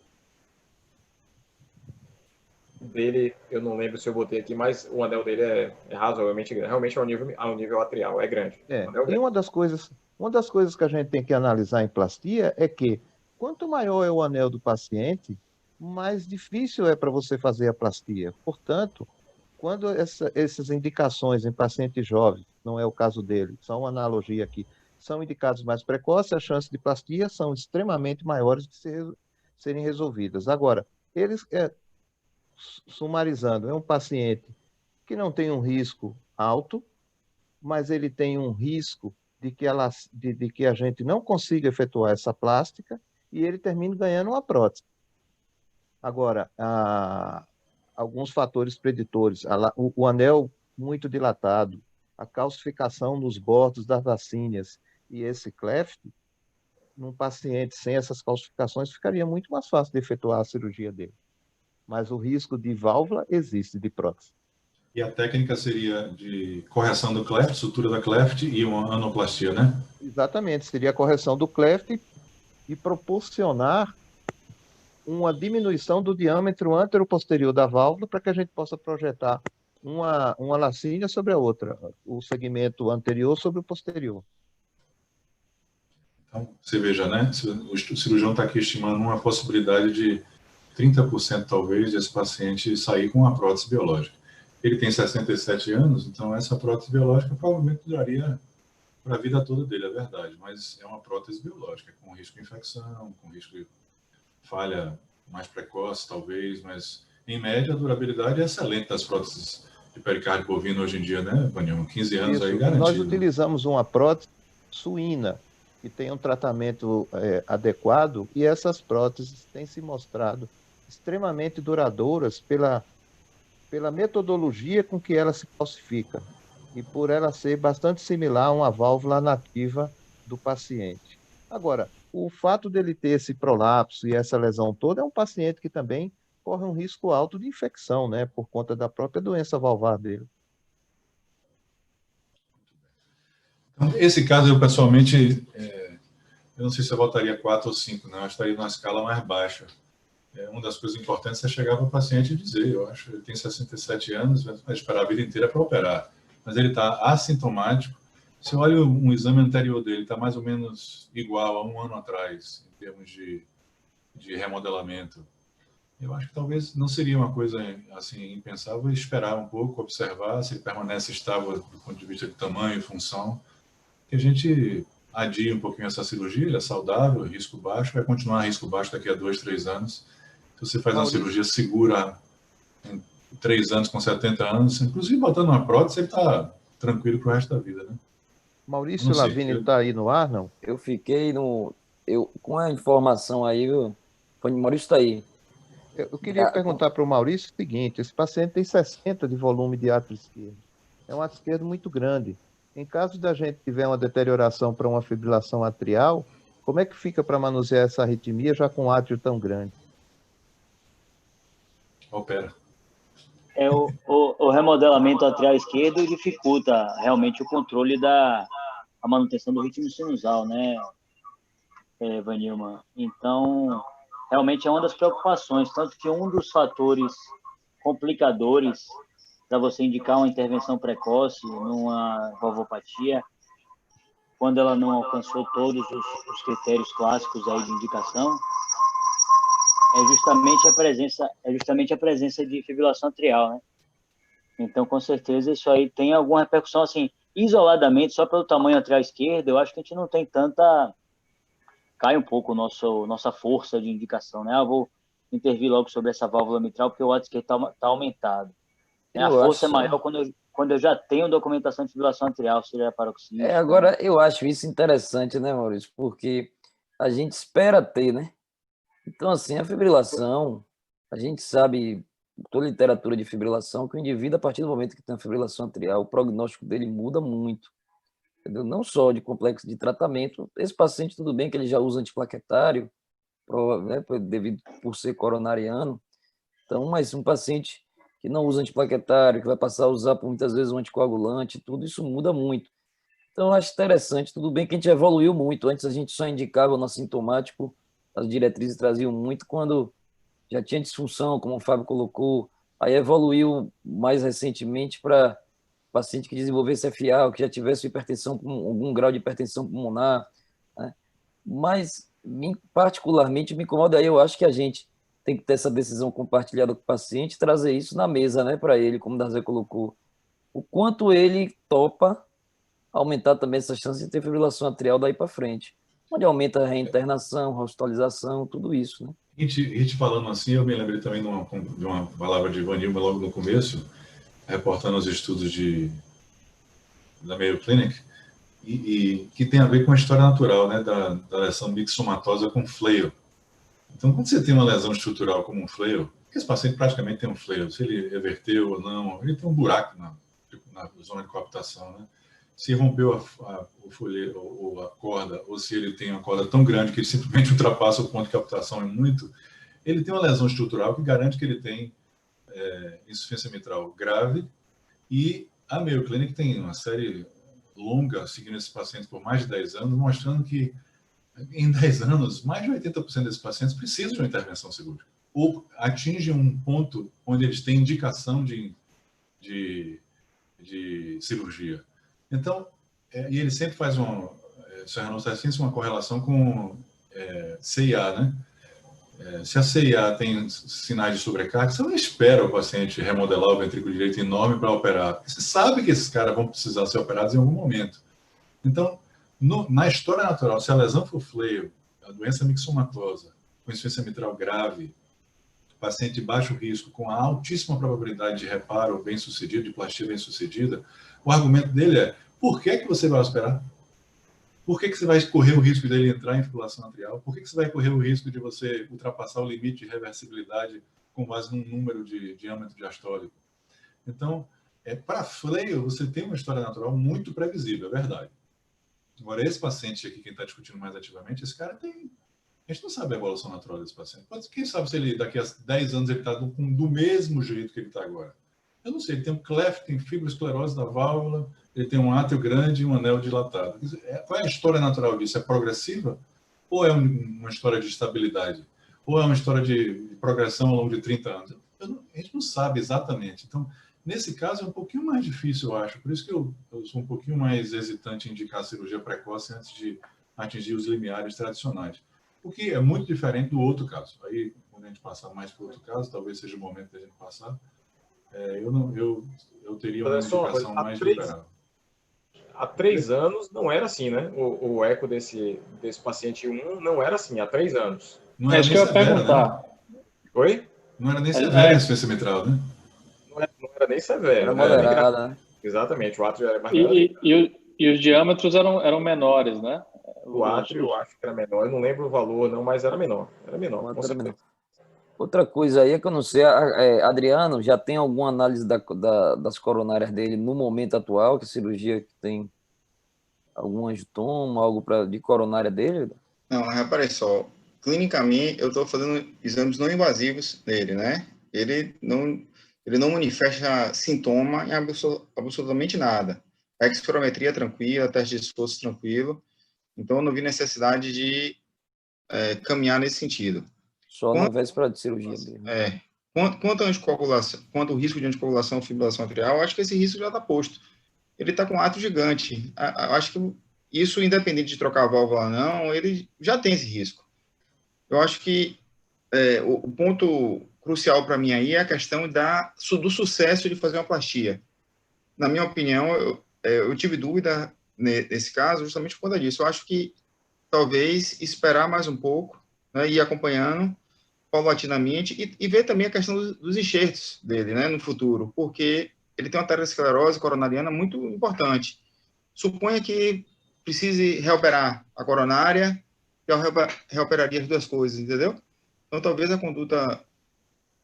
Dele, eu não lembro se eu botei aqui, mas o anel dele é razoavelmente grande. Realmente ao nível atrial, é grande. E uma das coisas que a gente tem que analisar em plastia é que quanto maior é o anel do paciente, mais difícil é para você fazer a plastia. Portanto, quando essas indicações em pacientes jovens, não é o caso dele, são uma analogia aqui, são indicados mais precoces, as chances de plastia são extremamente maiores de serem resolvidas. Agora, eles, sumarizando, é um paciente que não tem um risco alto, mas ele tem um risco de que a gente não consiga efetuar essa plástica e ele termine ganhando uma prótese. Agora, alguns fatores preditores, o anel muito dilatado, a calcificação nos bordos das lacíneas e esse cleft, num paciente sem essas calcificações, ficaria muito mais fácil de efetuar a cirurgia dele. Mas o risco de válvula existe, de prótese. E a técnica seria de correção do cleft, sutura da cleft e uma anoplastia, né? Exatamente, seria a correção do cleft e proporcionar uma diminuição do diâmetro antero-posterior da válvula para que a gente possa projetar uma lacínia sobre a outra, o segmento anterior sobre o posterior. Então, você veja, né? O cirurgião está aqui estimando uma possibilidade de 30% talvez desse paciente sair com uma prótese biológica. Ele tem 67 anos, então essa prótese biológica provavelmente duraria para a vida toda dele, é verdade, mas é uma prótese biológica, com risco de infecção, com risco de falha mais precoce, talvez, mas em média a durabilidade é excelente das próteses de pericárdio bovino hoje em dia, né, Vanilma? 15 anos Isso, aí garantido. nós utilizamos uma prótese suína que tem um tratamento adequado e essas próteses têm se mostrado extremamente duradouras pela metodologia com que ela se calcifica e por ela ser bastante similar a uma válvula nativa do paciente. Agora, o fato dele ter esse prolapso e essa lesão toda é um paciente que também corre um risco alto de infecção, né, por conta da própria doença valvar dele. Então, esse caso, eu pessoalmente, eu não sei se eu voltaria 4 ou 5, né? Eu estaria numa escala mais baixa. Uma das coisas importantes é chegar para o paciente e dizer, eu acho que ele tem 67 anos, vai esperar a vida inteira para operar, mas ele está assintomático. Se olha um exame anterior dele, está mais ou menos igual a 1 ano atrás, em termos de remodelamento. Eu acho que talvez não seria uma coisa assim impensável esperar um pouco, observar se ele permanece estável do ponto de vista de tamanho e função, que a gente adia um pouquinho essa cirurgia, ele é saudável, risco baixo, vai continuar risco baixo daqui a 2, 3 anos. Se você faz uma cirurgia segura em 3 anos, com 70 anos, inclusive botando uma prótese, ele está tranquilo para o resto da vida, né? Maurício Lavíni está aí no ar, não? Eu fiquei com a informação aí, viu? Maurício está aí. Eu queria perguntar para o Maurício o seguinte, esse paciente tem 60 de volume de átrio esquerdo. É um átrio esquerdo muito grande. Em caso da gente tiver uma deterioração para uma fibrilação atrial, como é que fica para manusear essa arritmia já com um átrio tão grande? Opera. O remodelamento atrial esquerdo dificulta realmente o controle a manutenção do ritmo sinusal, né, Vanilma? Então, realmente é uma das preocupações, tanto que um dos fatores complicadores para você indicar uma intervenção precoce numa valvopatia quando ela não alcançou todos os critérios clássicos aí de indicação, é justamente a presença de fibrilação atrial, né? Então, com certeza, isso aí tem alguma repercussão, assim, isoladamente, só pelo tamanho atrial esquerdo, eu acho que a gente não tem tanta... Cai um pouco nossa força de indicação, né? Eu vou intervir logo sobre essa válvula mitral, porque o ato esquerdo está aumentado. A força é maior quando eu já tenho documentação de fibrilação atrial, seja paroxística. Agora, eu acho isso interessante, né, Maurício? Porque a gente espera ter, né? Então, assim, a fibrilação, a gente sabe, toda literatura de fibrilação, que o indivíduo, a partir do momento que tem a fibrilação atrial, o prognóstico dele muda muito. Entendeu? Não só de complexo de tratamento, esse paciente, tudo bem que ele já usa antiplaquetário, né, por ser coronariano, então, mas um paciente que não usa antiplaquetário, que vai passar a usar por muitas vezes um anticoagulante, tudo isso muda muito. Então, eu acho interessante, tudo bem que a gente evoluiu muito, antes a gente só indicava no assintomático, as diretrizes traziam muito quando já tinha disfunção, como o Fábio colocou, aí evoluiu mais recentemente para paciente que desenvolvesse FA, ou que já tivesse hipertensão, algum grau de hipertensão pulmonar, né? Mas, particularmente, me incomoda aí, eu acho que a gente tem que ter essa decisão compartilhada com o paciente, trazer isso na mesa, né, para ele, como o Darzé colocou, o quanto ele topa aumentar também essa chance de ter fibrilação atrial daí para frente, onde aumenta a reinternação, hospitalização, tudo isso, né? A gente falando assim, eu me lembrei também de uma palavra de Ivanilma logo no começo, reportando os estudos da Mayo Clinic, e que tem a ver com a história natural, né, da lesão mixomatosa com flail. Então, quando você tem uma lesão estrutural como um flail, esse paciente praticamente tem um flail, se ele reverteu ou não, ele tem um buraco na zona de coaptação, né? Se rompeu o folheto ou a corda, ou se ele tem uma corda tão grande que ele simplesmente ultrapassa o ponto de captação ele tem uma lesão estrutural que garante que ele tem insuficiência mitral grave, e a Mayo Clinic tem uma série longa seguindo esses pacientes por mais de 10 anos, mostrando que em 10 anos, mais de 80% desses pacientes precisam de uma intervenção cirúrgica, ou atingem um ponto onde eles têm indicação de cirurgia. Então, e ele sempre faz uma correlação com CIA, né? Se a CIA tem sinais de sobrecarga, você não espera o paciente remodelar o ventrículo direito enorme para operar. Você sabe que esses caras vão precisar ser operados em algum momento. Então, na história natural, se a lesão for flail, a doença mixomatosa, com insuficiência mitral grave, paciente de baixo risco, com a altíssima probabilidade de reparo bem-sucedido, de plastia bem-sucedida, o argumento dele é: por que você vai operar? Por que você vai correr o risco dele entrar em fibrilação atrial? Por que você vai correr o risco de você ultrapassar o limite de reversibilidade com base num número de diâmetro diastólico? Então, para flail, você tem uma história natural muito previsível, é verdade. Agora, esse paciente aqui, quem está discutindo mais ativamente, esse cara tem... A gente não sabe a evolução natural desse paciente. Quem sabe se ele, daqui a 10 anos, ele está do mesmo jeito que ele está agora? Eu não sei, ele tem um cleft, tem fibroesclerose da válvula, ele tem um átrio grande e um anel dilatado. Qual é a história natural disso? É progressiva? Ou é uma história de estabilidade? Ou é uma história de progressão ao longo de 30 anos? A gente não sabe exatamente. Então, nesse caso, é um pouquinho mais difícil, eu acho. Por isso que eu sou um pouquinho mais hesitante em indicar a cirurgia precoce antes de atingir os limiares tradicionais. O que é muito diferente do outro caso. Aí, quando a gente passar mais para o outro caso, talvez seja o momento da gente passar, eu teria uma indicação mais liberal. Há 3 anos não era assim, né? O eco desse paciente 1 não era assim, há 3 anos. Não era isso que eu ia perguntar. Né? Oi? Não era nem severa a insuficiência mitral, né? Não era nem severa. Era moderada, né? Exatamente, o átrio era mais e os diâmetros eram menores, né? O átrio, eu acho que era menor. Eu não lembro o valor, não, mas era menor. Era menor, com certeza. Outra coisa aí é que eu não sei, Adriano, já tem alguma análise das coronárias dele no momento atual, que cirurgia que tem algum angiotoma, algo de coronária dele? Não, repare só, clinicamente eu estou fazendo exames não invasivos dele, né? Ele não manifesta sintoma em absolutamente nada. A espirometria tranquila, teste de esforço tranquilo, então eu não vi necessidade de caminhar nesse sentido. Só na véspera de cirurgia mesmo. Quanto ao risco de anticoagulação ou fibrilação atrial, acho que esse risco já está posto. Ele está com um átrio gigante. Eu acho que isso, independente de trocar a válvula ou não, ele já tem esse risco. Eu acho que o ponto crucial para mim aí é a questão do sucesso de fazer uma plastia. Na minha opinião, eu tive dúvida nesse caso justamente por conta disso. Eu acho que talvez esperar mais um pouco, né, ir acompanhando paulatinamente e ver também a questão dos enxertos dele, né, no futuro, porque ele tem uma aterosclerose coronariana muito importante. Suponha que precise reoperar a coronária, eu reoperaria as duas coisas, entendeu? Então, talvez a conduta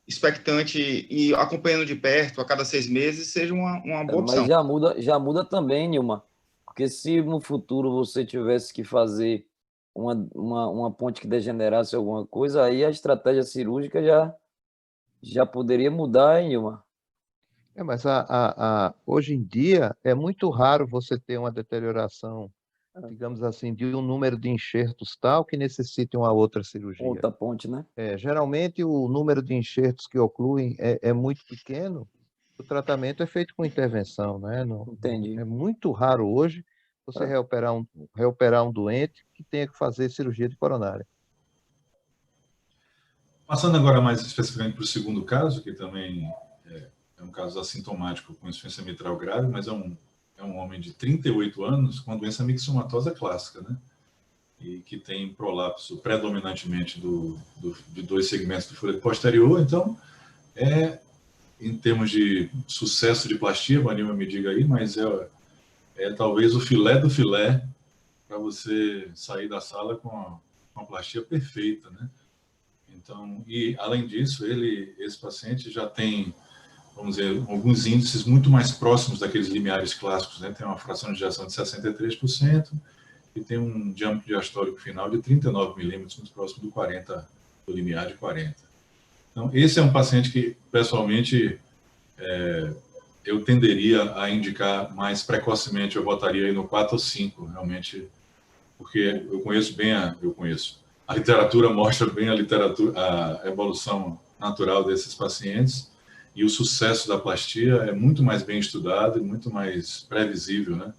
expectante e acompanhando de perto a cada 6 meses seja uma boa opção. Mas já muda também, Nilma, porque se no futuro você tivesse que fazer uma ponte que degenerasse alguma coisa, aí a estratégia cirúrgica já poderia mudar, hein, Nilma? Mas hoje em dia é muito raro você ter uma deterioração, digamos assim, de um número de enxertos tal que necessite uma outra cirurgia. Outra ponte, né? Geralmente o número de enxertos que ocluem é muito pequeno, o tratamento é feito com intervenção, né? Entendi. É muito raro hoje você reoperar um doente que tenha que fazer cirurgia de coronária. Passando agora mais especificamente para o segundo caso, que também é um caso assintomático com insuficiência mitral grave, mas é um homem de 38 anos com doença mixomatosa clássica, né? E que tem prolapso predominantemente de 2 segmentos do folheto posterior. Então, em termos de sucesso de plastia, a Nilma me diga aí, mas é talvez o filé do filé para você sair da sala com uma plastia perfeita, né? Então, e além disso, esse paciente já tem, vamos dizer, alguns índices muito mais próximos daqueles limiares clássicos, né? Tem uma fração de ejeção de 63% e tem um diâmetro diastólico final de 39 milímetros, muito próximo do limiar de 40. Então, esse é um paciente que, pessoalmente, eu tenderia a indicar mais precocemente, eu botaria aí no 4 ou 5, realmente, porque eu conheço. A literatura mostra bem a evolução natural desses pacientes e o sucesso da plastia é muito mais bem estudado e muito mais previsível, né?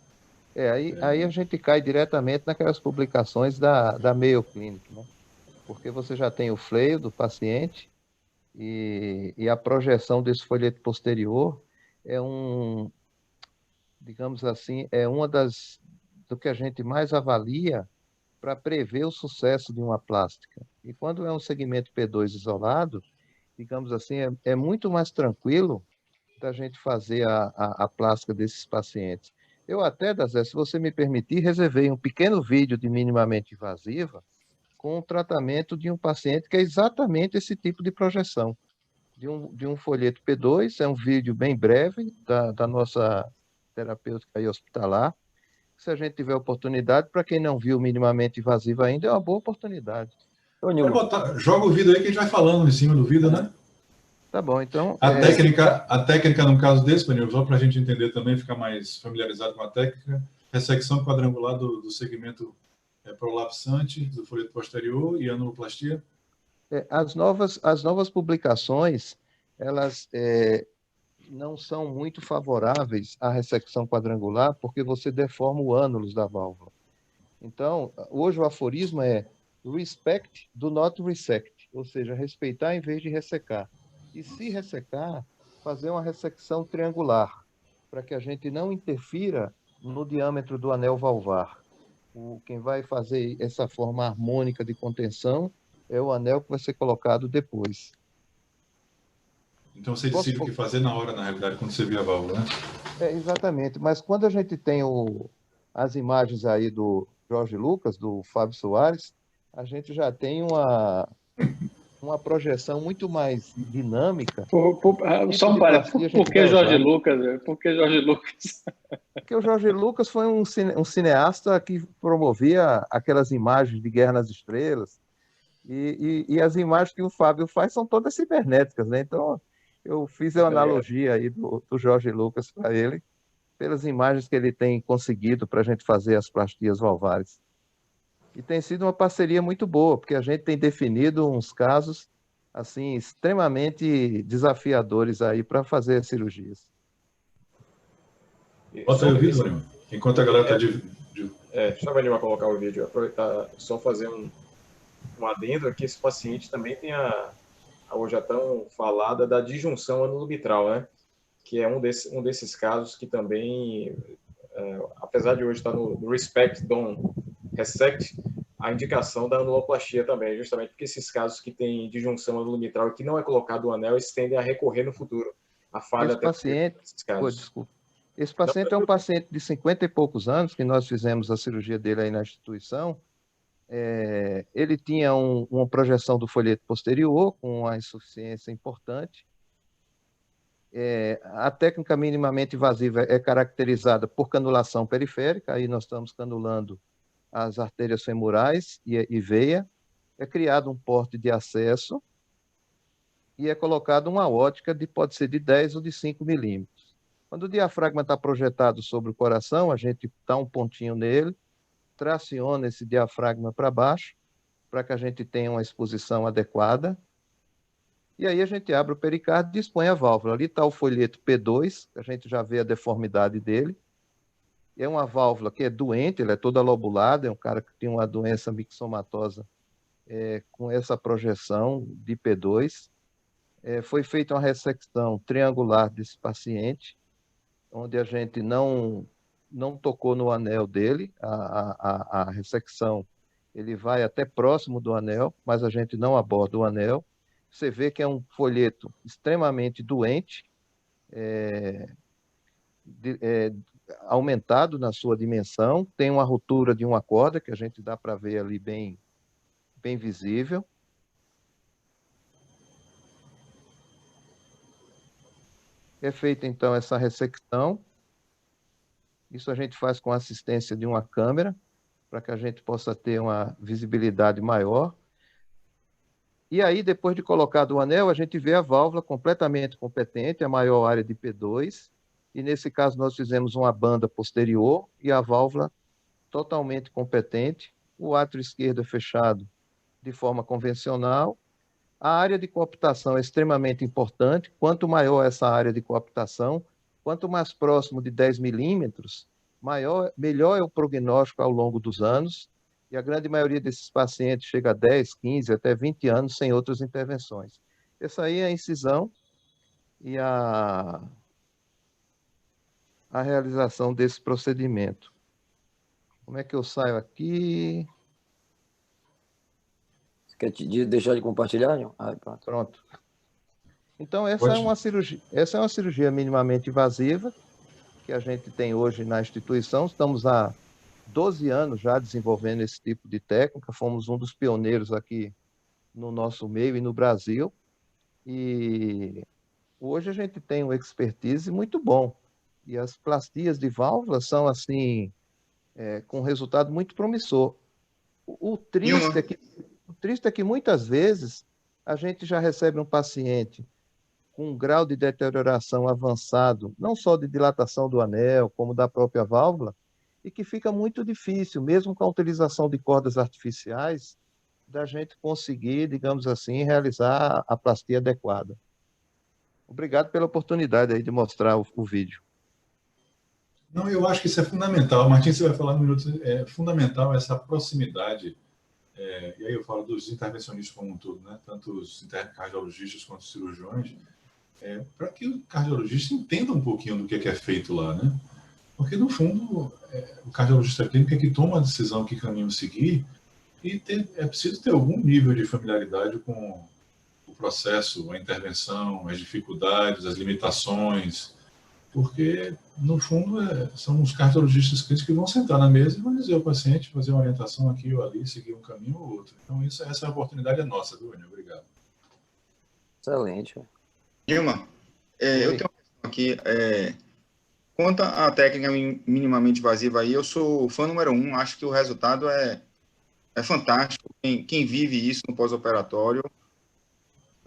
Aí a gente cai diretamente naquelas publicações da Mayo Clinic, né? Porque você já tem o fleio do paciente e a projeção desse folheto posterior digamos assim, uma do que a gente mais avalia para prever o sucesso de uma plástica. E quando é um segmento P2 isolado, digamos assim, é muito mais tranquilo da gente fazer a plástica desses pacientes. Eu até, Dazé, se você me permitir, reservei um pequeno vídeo de minimamente invasiva com o tratamento de um paciente que é exatamente esse tipo de projeção. De um folheto P2, é um vídeo bem breve da nossa terapêutica aí hospitalar. Se a gente tiver oportunidade, para quem não viu minimamente invasiva ainda, é uma boa oportunidade. Joga o vídeo aí que a gente vai falando em cima do vídeo, né? Tá bom, então... A técnica, no caso desse, Panil, só para a gente entender também, ficar mais familiarizado com a técnica, ressecção quadrangular do segmento prolapsante do folheto posterior e anuloplastia. As novas publicações, elas não são muito favoráveis à ressecção quadrangular, porque você deforma o ânulus da válvula. Então, hoje o aforismo é respect, do not resect, ou seja, respeitar em vez de ressecar. E se ressecar, fazer uma ressecção triangular, para que a gente não interfira no diâmetro do anel valvar. Quem vai fazer essa forma harmônica de contenção é o anel que vai ser colocado depois. Então você decide o que fazer na hora, na realidade, quando você vê a válvula, né? Exatamente, mas quando a gente tem as imagens aí do Jorge Lucas, do Fábio Soares, a gente já tem uma projeção muito mais dinâmica. Só um parênteses, por que Jorge Lucas? Por que Jorge Lucas? Porque o Jorge Lucas foi um cineasta que promovia aquelas imagens de Guerra nas Estrelas, e as imagens que o Fábio faz são todas cibernéticas, né? Então, eu fiz a analogia aí do Jorge Lucas para ele, pelas imagens que ele tem conseguido para a gente fazer as plastias valvares. E tem sido uma parceria muito boa, porque a gente tem definido uns casos assim extremamente desafiadores aí para fazer as cirurgias. Bota aí o vídeo, enquanto a galera está Estava indo colocar o vídeo, aproveitar só fazer um adendo aqui, esse paciente também tem a hoje já tão falada da disjunção anulomitral, né? Que é um desses casos que também, apesar de hoje estar no Respect, Don't Resect, a indicação da anuloplastia também, justamente porque esses casos que têm disjunção anulomitral e que não é colocado o anel, eles tendem a recorrer no futuro. A falha Esse paciente, desses casos. desculpa. Esse paciente é um paciente de 50 e poucos anos, que nós fizemos a cirurgia dele aí na instituição. Ele tinha uma projeção do folheto posterior com uma insuficiência importante. A técnica minimamente invasiva é caracterizada por canulação periférica, aí nós estamos canulando as artérias femorais e veia. É criado um porte de acesso e é colocado uma ótica pode ser de 10 ou de 5 milímetros. Quando o diafragma está projetado sobre o coração, a gente dá um pontinho nele, traciona esse diafragma para baixo, para que a gente tenha uma exposição adequada. E aí a gente abre o pericárdio e dispõe a válvula. Ali está o folheto P2, a gente já vê a deformidade dele. É uma válvula que é doente, ele é toda lobulada, é um cara que tem uma doença mixomatosa com essa projeção de P2. Foi feita uma ressecção triangular desse paciente, onde a gente não tocou no anel dele, a ressecção ele vai até próximo do anel, mas a gente não aborda o anel. Você vê que é um folheto extremamente doente, aumentado na sua dimensão, tem uma ruptura de uma corda, que a gente dá para ver ali bem visível. É feita, então, essa ressecção. Isso a gente faz com a assistência de uma câmera, para que a gente possa ter uma visibilidade maior. E aí, depois de colocado o anel, a gente vê a válvula completamente competente, a maior área de P2, e nesse caso nós fizemos uma banda posterior e a válvula totalmente competente. O átrio esquerdo é fechado de forma convencional. A área de coaptação é extremamente importante. Quanto maior essa área de coaptação, quanto mais próximo de 10 milímetros, melhor é o prognóstico ao longo dos anos. E a grande maioria desses pacientes chega a 10, 15, até 20 anos sem outras intervenções. Essa aí é a incisão e a realização desse procedimento. Como é que eu saio aqui? Quer deixar de compartilhar, João? Pronto. Então, essa é uma cirurgia minimamente invasiva que a gente tem hoje na instituição. Estamos há 12 anos já desenvolvendo esse tipo de técnica. Fomos um dos pioneiros aqui no nosso meio e no Brasil. E hoje a gente tem uma expertise muito bom. E as plastias de válvulas são, assim, com resultado muito promissor. O triste é que muitas vezes a gente já recebe um paciente com um grau de deterioração avançado, não só de dilatação do anel, como da própria válvula, e que fica muito difícil, mesmo com a utilização de cordas artificiais, da gente conseguir, digamos assim, realizar a plastia adequada. Obrigado pela oportunidade aí de mostrar o vídeo. Não, eu acho que isso é fundamental. Martins, você vai falar no minuto. É fundamental essa proximidade. E aí eu falo dos intervencionistas como um todo, né? Tanto os cardiologistas quanto os cirurgiões, para que o cardiologista entenda um pouquinho do que é feito lá, né? Porque, no fundo, o cardiologista clínico é que toma a decisão que caminho seguir e é preciso ter algum nível de familiaridade com o processo, a intervenção, as dificuldades, as limitações, porque, no fundo, são os cardiologistas clínicos que vão sentar na mesa e vão dizer ao paciente, fazer uma orientação aqui ou ali, seguir um caminho ou outro. Então, essa oportunidade é nossa, viu, Enio? Obrigado. Excelente. Dilma, eu tenho uma questão aqui. Quanto à técnica minimamente invasiva aí, eu sou fã número 1, acho que o resultado é fantástico. Quem vive isso no pós-operatório,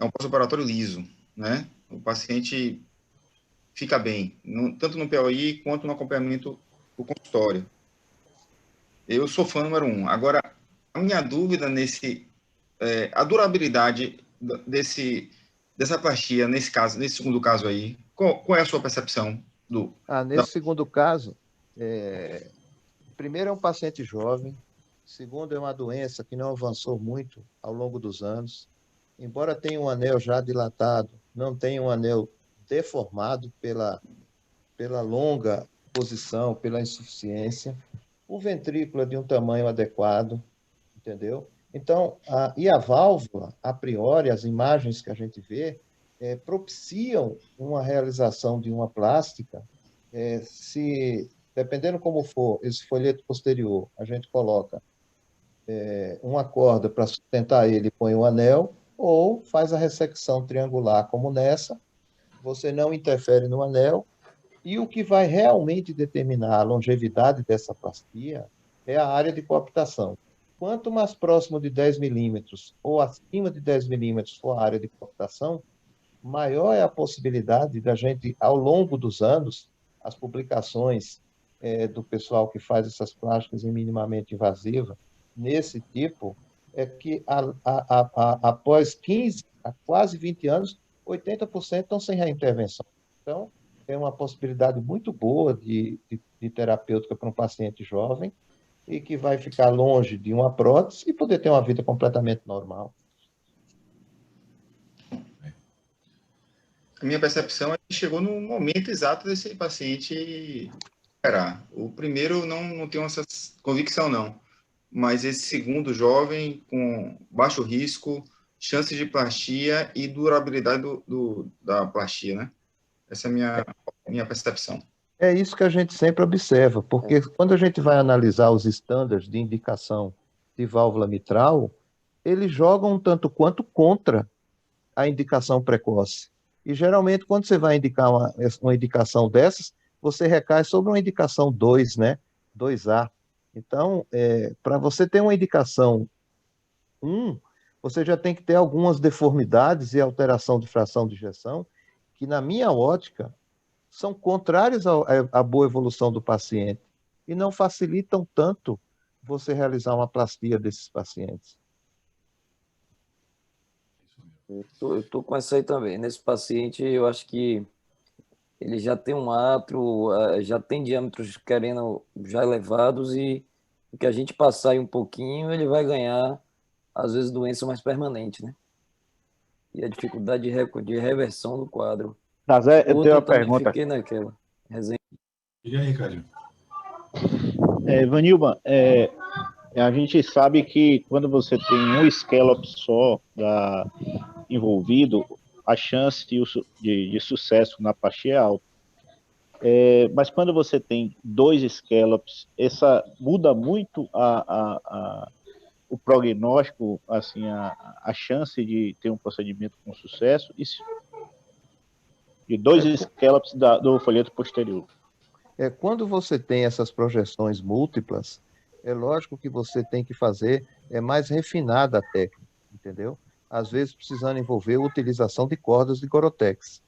é um pós-operatório liso, né? O paciente fica bem, tanto no POI quanto no acompanhamento do consultório. Eu sou fã número 1. Agora, a minha dúvida a durabilidade dessa plastia, nesse segundo caso aí, qual é a sua percepção? Nesse segundo caso, Primeiro, é um paciente jovem. Segundo, é uma doença que não avançou muito ao longo dos anos. Embora tenha um anel já dilatado, não tenha um anel deformado pela longa posição, pela insuficiência. O ventrículo é de um tamanho adequado, entendeu? Então, e a válvula, a priori, as imagens que a gente vê, propiciam uma realização de uma plástica, se, dependendo como for esse folheto posterior, a gente coloca uma corda para sustentar ele e põe um anel, ou faz a ressecção triangular como nessa, você não interfere no anel, e o que vai realmente determinar a longevidade dessa plastia é a área de coaptação. Quanto mais próximo de 10 milímetros ou acima de 10 milímetros for a área de coaptação, maior é a possibilidade da gente, ao longo dos anos, as publicações do pessoal que faz essas plásticas em minimamente invasiva, nesse tipo, é que após 15 a quase 20 anos, 80% estão sem reintervenção. Então, é uma possibilidade muito boa de terapêutica para um paciente jovem e que vai ficar longe de uma prótese e poder ter uma vida completamente normal. A minha percepção é que chegou no momento exato desse paciente operar. O primeiro não tenho essa convicção, não. Mas esse segundo jovem, com baixo risco, chances de plastia e durabilidade da plastia, né? Essa é a minha percepção. É isso que a gente sempre observa, porque quando a gente vai analisar os estándares de indicação de válvula mitral, eles jogam um tanto quanto contra a indicação precoce. E, geralmente, quando você vai indicar uma indicação dessas, você recai sobre uma indicação 2, né? 2A. Então, para você ter uma indicação 1, você já tem que ter algumas deformidades e alteração de fração de ejeção, que, na minha ótica, são contrárias à boa evolução do paciente e não facilitam tanto você realizar uma plastia desses pacientes. Eu estou com essa aí também. Nesse paciente, eu acho que ele já tem um átrio, já tem diâmetros querendo já elevados e o que a gente passar aí um pouquinho, ele vai ganhar, às vezes, doença mais permanente, né? E a dificuldade de reversão do quadro. Nazé, eu tenho uma pergunta. Fiquei naquela resenha. E aí, Ricardo? Vanilma, a gente sabe que quando você tem um scallop só envolvido, a chance de sucesso na plastia é alta. Mas quando você tem 2 scallops, essa muda muito o prognóstico, assim, a chance de ter um procedimento com sucesso, de 2 scallops do folheto posterior. Quando você tem essas projeções múltiplas, é lógico que você tem que fazer mais refinada a técnica, entendeu? Às vezes precisando envolver a utilização de cordas de Gorotex.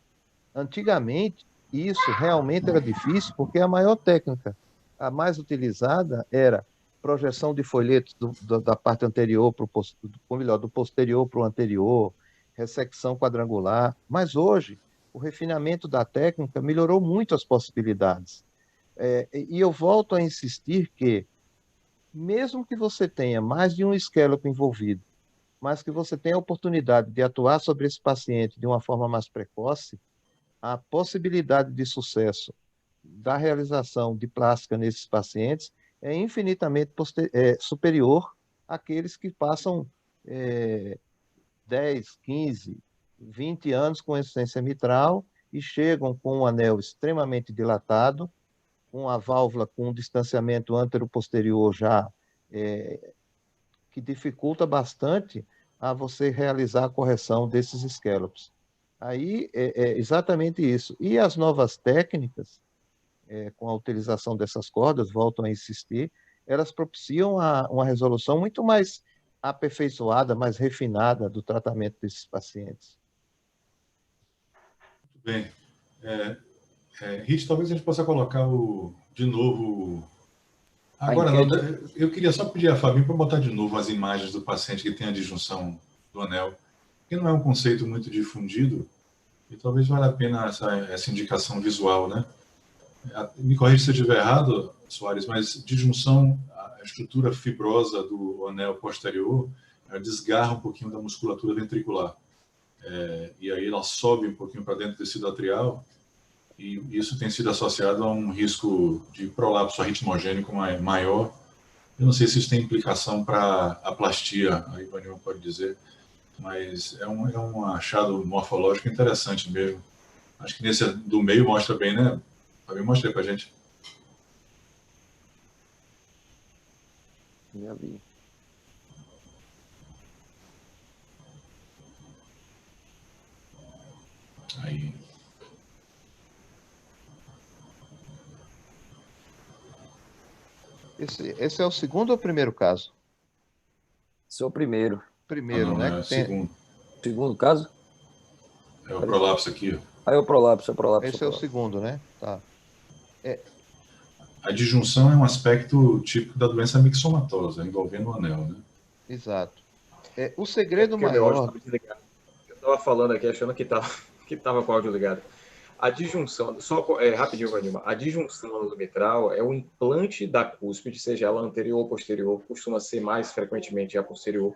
Antigamente, isso realmente era difícil, porque a maior técnica, a mais utilizada, era projeção de folhetos da parte anterior para do posterior para o anterior, ressecção quadrangular. Mas hoje, o refinamento da técnica melhorou muito as possibilidades. E eu volto a insistir que, mesmo que você tenha mais de um scallop envolvido, mas que você tenha a oportunidade de atuar sobre esse paciente de uma forma mais precoce, a possibilidade de sucesso da realização de plástica nesses pacientes é infinitamente superior àqueles que passam 10, 15, 20 anos com insuficiência mitral e chegam com um anel extremamente dilatado, com a válvula com um distanciamento antero-posterior já que dificulta bastante a você realizar a correção desses scallops. Aí é exatamente isso. E as novas técnicas, com a utilização dessas cordas, volto a insistir, elas propiciam uma resolução muito mais aperfeiçoada, mais refinada do tratamento desses pacientes. Muito bem. Rich, talvez a gente possa colocar de novo... Agora, não, eu queria só pedir a Fabinho para botar de novo as imagens do paciente que tem a disjunção do anel, que não é um conceito muito difundido, e talvez valha a pena essa indicação visual, né? Me corrija se eu estiver errado, Soares, mas disjunção, a estrutura fibrosa do anel posterior, ela desgarra um pouquinho da musculatura ventricular. E aí ela sobe um pouquinho para dentro do tecido atrial, e isso tem sido associado a um risco de prolapso arritmogênico maior. Eu não sei se isso tem implicação para a plastia, aí o Ivanildo pode dizer, mas é um achado morfológico interessante mesmo. Acho que nesse do meio mostra bem, né? Também mostra aí para a gente. Já vi. Aí. Esse é o segundo ou primeiro caso? Esse é o primeiro. Primeiro, não, né? É o segundo. Segundo caso? É o prolapso aqui. Aí é o prolapso, Esse é o segundo, né? Tá. A disjunção é um aspecto típico da doença mixomatosa, envolvendo o anel, né? Exato. O segredo porque o meu áudio maior... estava desligado. Eu estava falando aqui achando que estava com o áudio ligado. A disjunção, rapidinho, Vanilma, a disjunção do mitral é o implante da cúspide, seja ela anterior ou posterior, costuma ser mais frequentemente a posterior,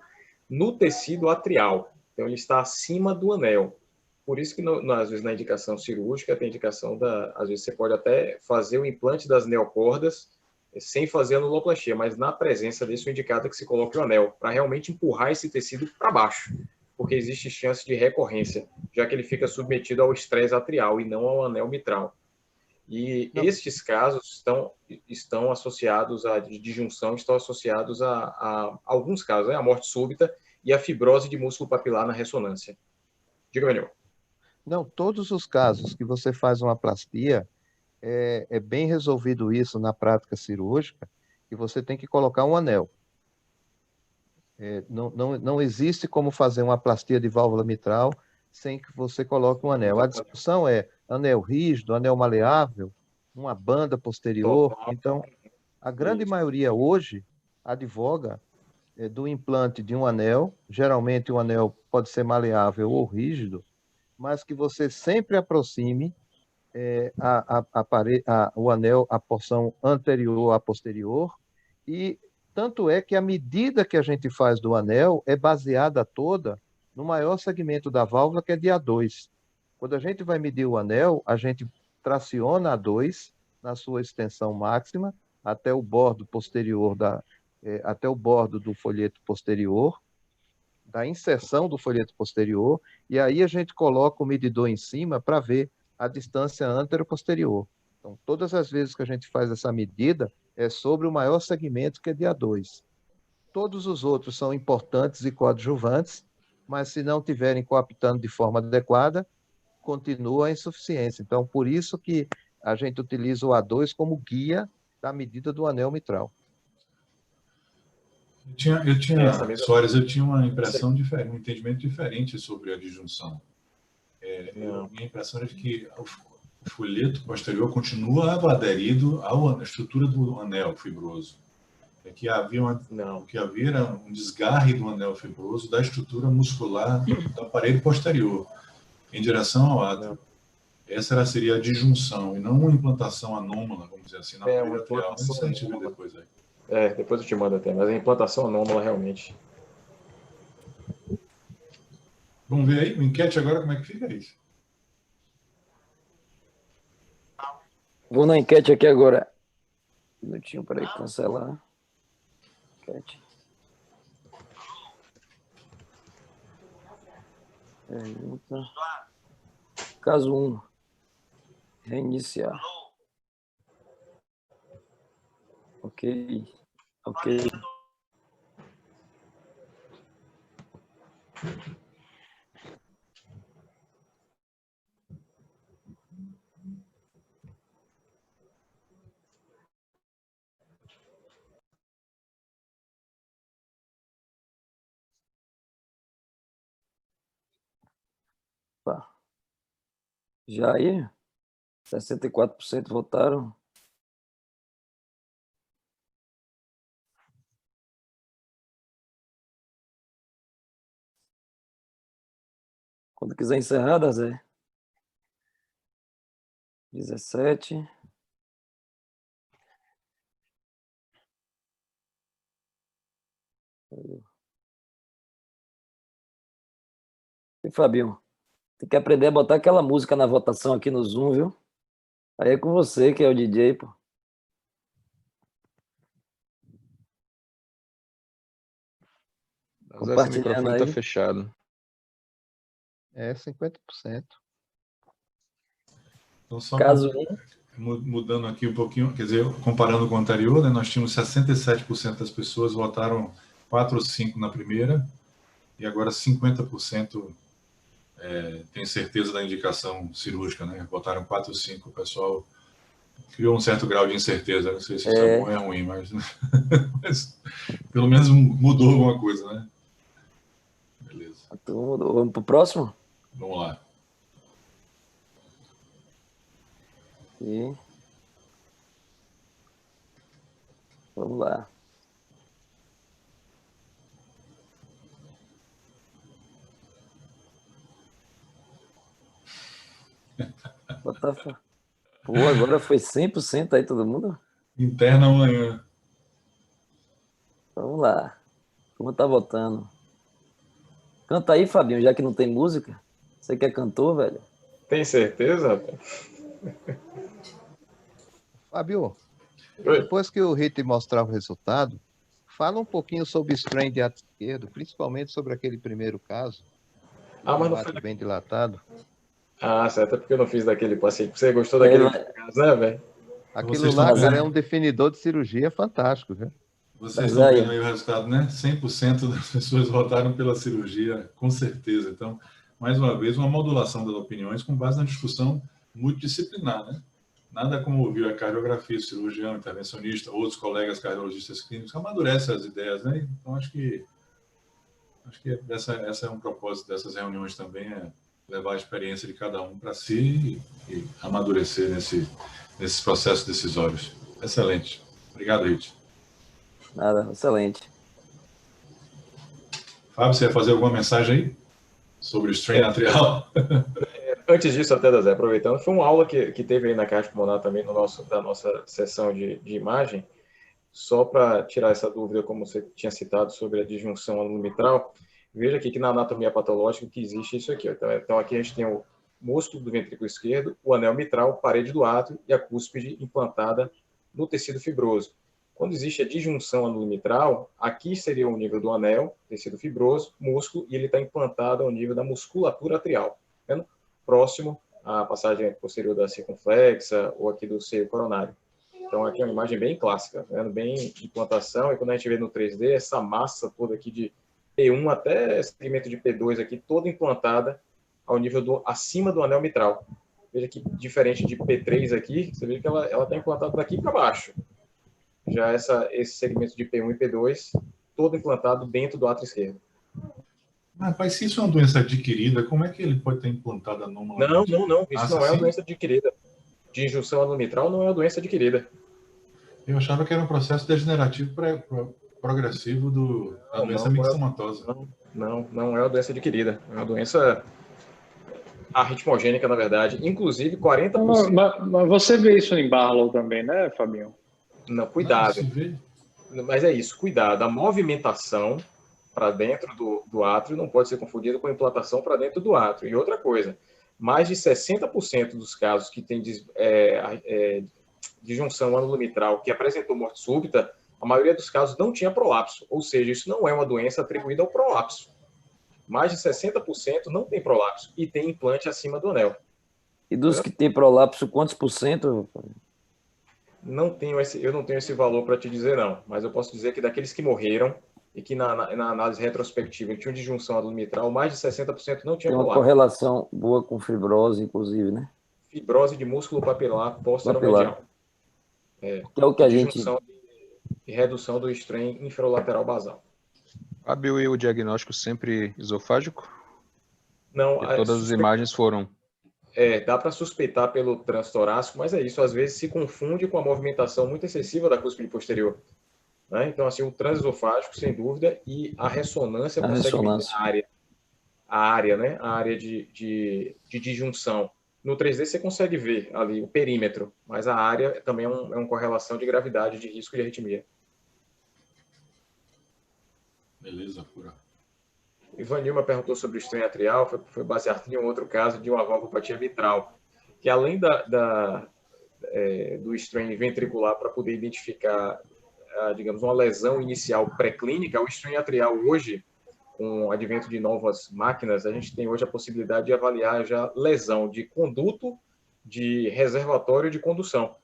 no tecido atrial. Então, ele está acima do anel. Por isso que, às vezes, na indicação cirúrgica, tem indicação às vezes, você pode até fazer o implante das neocordas sem fazer a anuloplastia, mas na presença disso, indicado que se coloque o anel, para realmente empurrar esse tecido para baixo, porque existe chance de recorrência, já que ele fica submetido ao estresse atrial e não ao anel mitral. E estes casos estão associados à disjunção, estão associados a alguns casos, né, a morte súbita e a fibrose de músculo papilar na ressonância. Diga, Daniel. Não, todos os casos que você faz uma plastia, é bem resolvido isso na prática cirúrgica, e você tem que colocar um anel. Não existe como fazer uma plastia de válvula mitral sem que você coloque um anel. A discussão é anel rígido, anel maleável, uma banda posterior. Então, a grande maioria hoje advoga do implante de um anel. Geralmente, o anel pode ser maleável ou rígido, mas que você sempre aproxime o anel, a porção anterior à posterior, e tanto é que a medida que a gente faz do anel é baseada toda no maior segmento da válvula, que é de A2. Quando a gente vai medir o anel, a gente traciona A2 na sua extensão máxima até o bordo posterior até o bordo do folheto posterior, da inserção do folheto posterior, e aí a gente coloca o medidor em cima para ver a distância antero-posterior. Então, todas as vezes que a gente faz essa medida, é sobre o maior segmento, que é de A2. Todos os outros são importantes e coadjuvantes, mas se não tiverem coaptando de forma adequada, continua a insuficiência. Então, por isso que a gente utiliza o A2 como guia da medida do anel mitral. Soares, eu tinha uma impressão diferente, um entendimento diferente sobre a disjunção. Minha impressão é de que o folheto posterior continuava aderido à estrutura do anel fibroso. O que havia era um desgarre do anel fibroso da estrutura muscular do aparelho posterior, em direção ao átrio. Essa seria a disjunção, e não uma implantação anômala, vamos dizer assim, na aparelho atrial. Mas isso a gente vê depois aí. Depois eu te mando até, mas a implantação anômala realmente. Vamos ver aí, o enquete agora, como é que fica isso? Vou na enquete aqui agora. Um minutinho para cancelar. Enquete. Pergunta. Caso 1. Reiniciar. Ok. Já aí, 64% votaram. Quando quiser encerrar, Zé. 17. E Fabinho, tem que aprender a botar aquela música na votação aqui no Zoom, viu? Aí é com você, que é o DJ, pô. Esse microfone tá fechado. É 50%. Então, só Caso mudando aqui um pouquinho, quer dizer, comparando com o anterior, né, nós tínhamos 67% das pessoas votaram 4 ou 5 na primeira, e agora 50% tem certeza da indicação cirúrgica, né? Votaram 4 ou 5, o pessoal criou um certo grau de incerteza, não sei se isso é bom ou é ruim, mas pelo menos mudou alguma coisa, né? Beleza. Então, vamos pro próximo? Vamos lá. E... Vamos lá. Pô, agora foi 100% aí todo mundo? Interna amanhã. Vamos lá. Como tá votando? Canta aí, Fabinho, já que não tem música. Você que é cantor, velho? Tem certeza, rapaz? Fábio, depois que o Rita mostrar o resultado, fala um pouquinho sobre o strain de ato esquerdo, principalmente sobre aquele primeiro caso. Mas não foi bem dilatado. Certo, é porque eu não fiz daquele paciente. Você gostou daquele caso, né, velho? Aquilo lá, cara, é um definidor de cirurgia fantástico, viu? Vocês estão vendo aí o resultado, né? 100% das pessoas votaram pela cirurgia, com certeza. Então, mais uma vez, uma modulação das opiniões com base na discussão multidisciplinar, né? Nada como ouvir a cardiografia, o cirurgião, intervencionista, outros colegas cardiologistas clínicos, amadurece as ideias, né? Então, acho que essa é um propósito dessas reuniões também, é levar a experiência de cada um para si e amadurecer nesses processos decisórios. Excelente. Obrigado, Rit. Nada, excelente. Fábio, você ia fazer alguma mensagem aí sobre o strain atrial? Antes disso, até, Zé, aproveitando, foi uma aula que teve aí na Caixa Pulmonar também, da nossa sessão de imagem, só para tirar essa dúvida, como você tinha citado, sobre a disjunção anulomitral. Veja aqui que na anatomia patológica que existe isso aqui. Ó. Então, aqui a gente tem o músculo do ventrículo esquerdo, o anel mitral, parede do átrio e a cúspide implantada no tecido fibroso. Quando existe a disjunção anulomitral, aqui seria o nível do anel, tecido fibroso, músculo, e ele está implantado ao nível da musculatura atrial, tá, próximo à passagem posterior da circunflexa ou aqui do seio coronário. Então, aqui é uma imagem bem clássica, vendo bem implantação, e quando a gente vê no 3D, essa massa toda aqui de P1 até segmento de P2 aqui, toda implantada ao nível acima do anel mitral. Veja que diferente de P3 aqui, você vê que ela está implantada daqui para baixo. Já esse segmento de P1 e P2, todo implantado dentro do átrio esquerdo. Rapaz, se isso é uma doença adquirida, como é que ele pode ter implantado anormalmente? Não. Isso não é uma doença adquirida. Disjunção anulomitral não é uma doença adquirida. Eu achava que era um processo degenerativo progressivo da doença mixomatosa. Não é uma doença adquirida. É uma doença arritmogênica, na verdade. Inclusive, 40%... Mas você vê isso em Barlow também, né, Fabinho? Não, cuidado. Mas é isso, cuidado. A movimentação para dentro do átrio não pode ser confundida com a implantação para dentro do átrio. E outra coisa, mais de 60% dos casos que tem disjunção anulomitral que apresentou morte súbita, a maioria dos casos não tinha prolapso. Ou seja, isso não é uma doença atribuída ao prolapso. Mais de 60% não tem prolapso e tem implante acima do anel. E dos que tem prolapso, quantos por cento? Eu não tenho esse valor para te dizer, não. Mas eu posso dizer que daqueles que morreram e que na análise retrospectiva tinham disjunção anulomitral, mais de 60% não tinha prolapso. Tem uma correlação boa com fibrose, inclusive, né? Fibrose de músculo papilar posteromedial. Que é o que a gente... E redução do strain inferolateral basal. Fábio, e o diagnóstico sempre esofágico? Não. Todas as imagens foram... Dá para suspeitar pelo transtorácico, mas é isso, às vezes se confunde com a movimentação muito excessiva da cúspide posterior. Né? Então, assim, o transesofágico, sem dúvida, e a ressonância consegue medir a área de disjunção. No 3D você consegue ver ali o perímetro, mas a área também é uma correlação de gravidade de risco de arritmia. Beleza, pura. Ivan Nilma perguntou sobre o strain atrial, foi baseado em um outro caso de uma valvopatia mitral, que além do strain ventricular para poder identificar, digamos, uma lesão inicial pré-clínica, o strain atrial hoje, com o advento de novas máquinas, a gente tem hoje a possibilidade de avaliar já lesão de conduto, de reservatório de condução.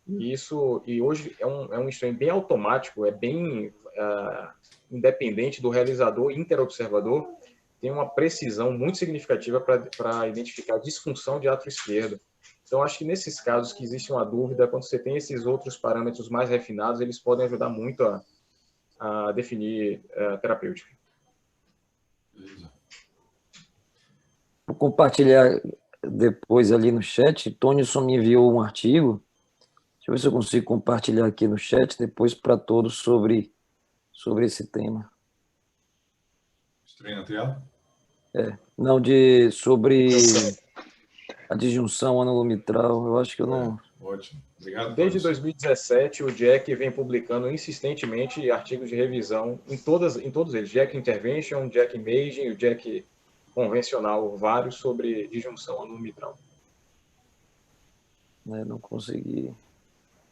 E hoje é um strain bem automático, é bem independente do realizador interobservador, tem uma precisão muito significativa para identificar a disfunção de átrio esquerdo. Então, acho que nesses casos que existe uma dúvida, quando você tem esses outros parâmetros mais refinados, eles podem ajudar muito a definir a terapêutica. Beleza. Vou compartilhar depois ali no chat. Tonilson me enviou um artigo. Deixa eu ver se eu consigo compartilhar aqui no chat depois para todos sobre esse tema. Strain atrial? Não, sobre a disjunção anulomitral. Eu acho que eu não... Ótimo. Obrigado. Desde 2017, o JACC vem publicando insistentemente artigos de revisão em todos eles. JACC Intervention, JACC Imaging, o JACC convencional, vários sobre disjunção anulomitral. Não consegui...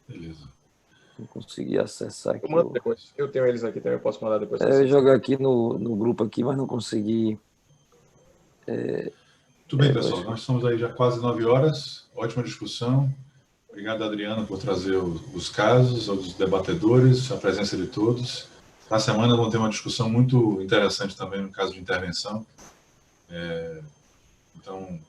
Beleza. Não consegui acessar aqui. Eu mando depois. Eu tenho eles aqui também, eu posso mandar depois. Eu ia jogar aqui no grupo aqui, mas não consegui. Tudo bem, pessoal. Nós estamos aí já quase 9 horas. Ótima discussão. Obrigado, Adriano, por trazer os casos, os debatedores, a presença de todos. Na semana vamos ter uma discussão muito interessante também no caso de intervenção. Então,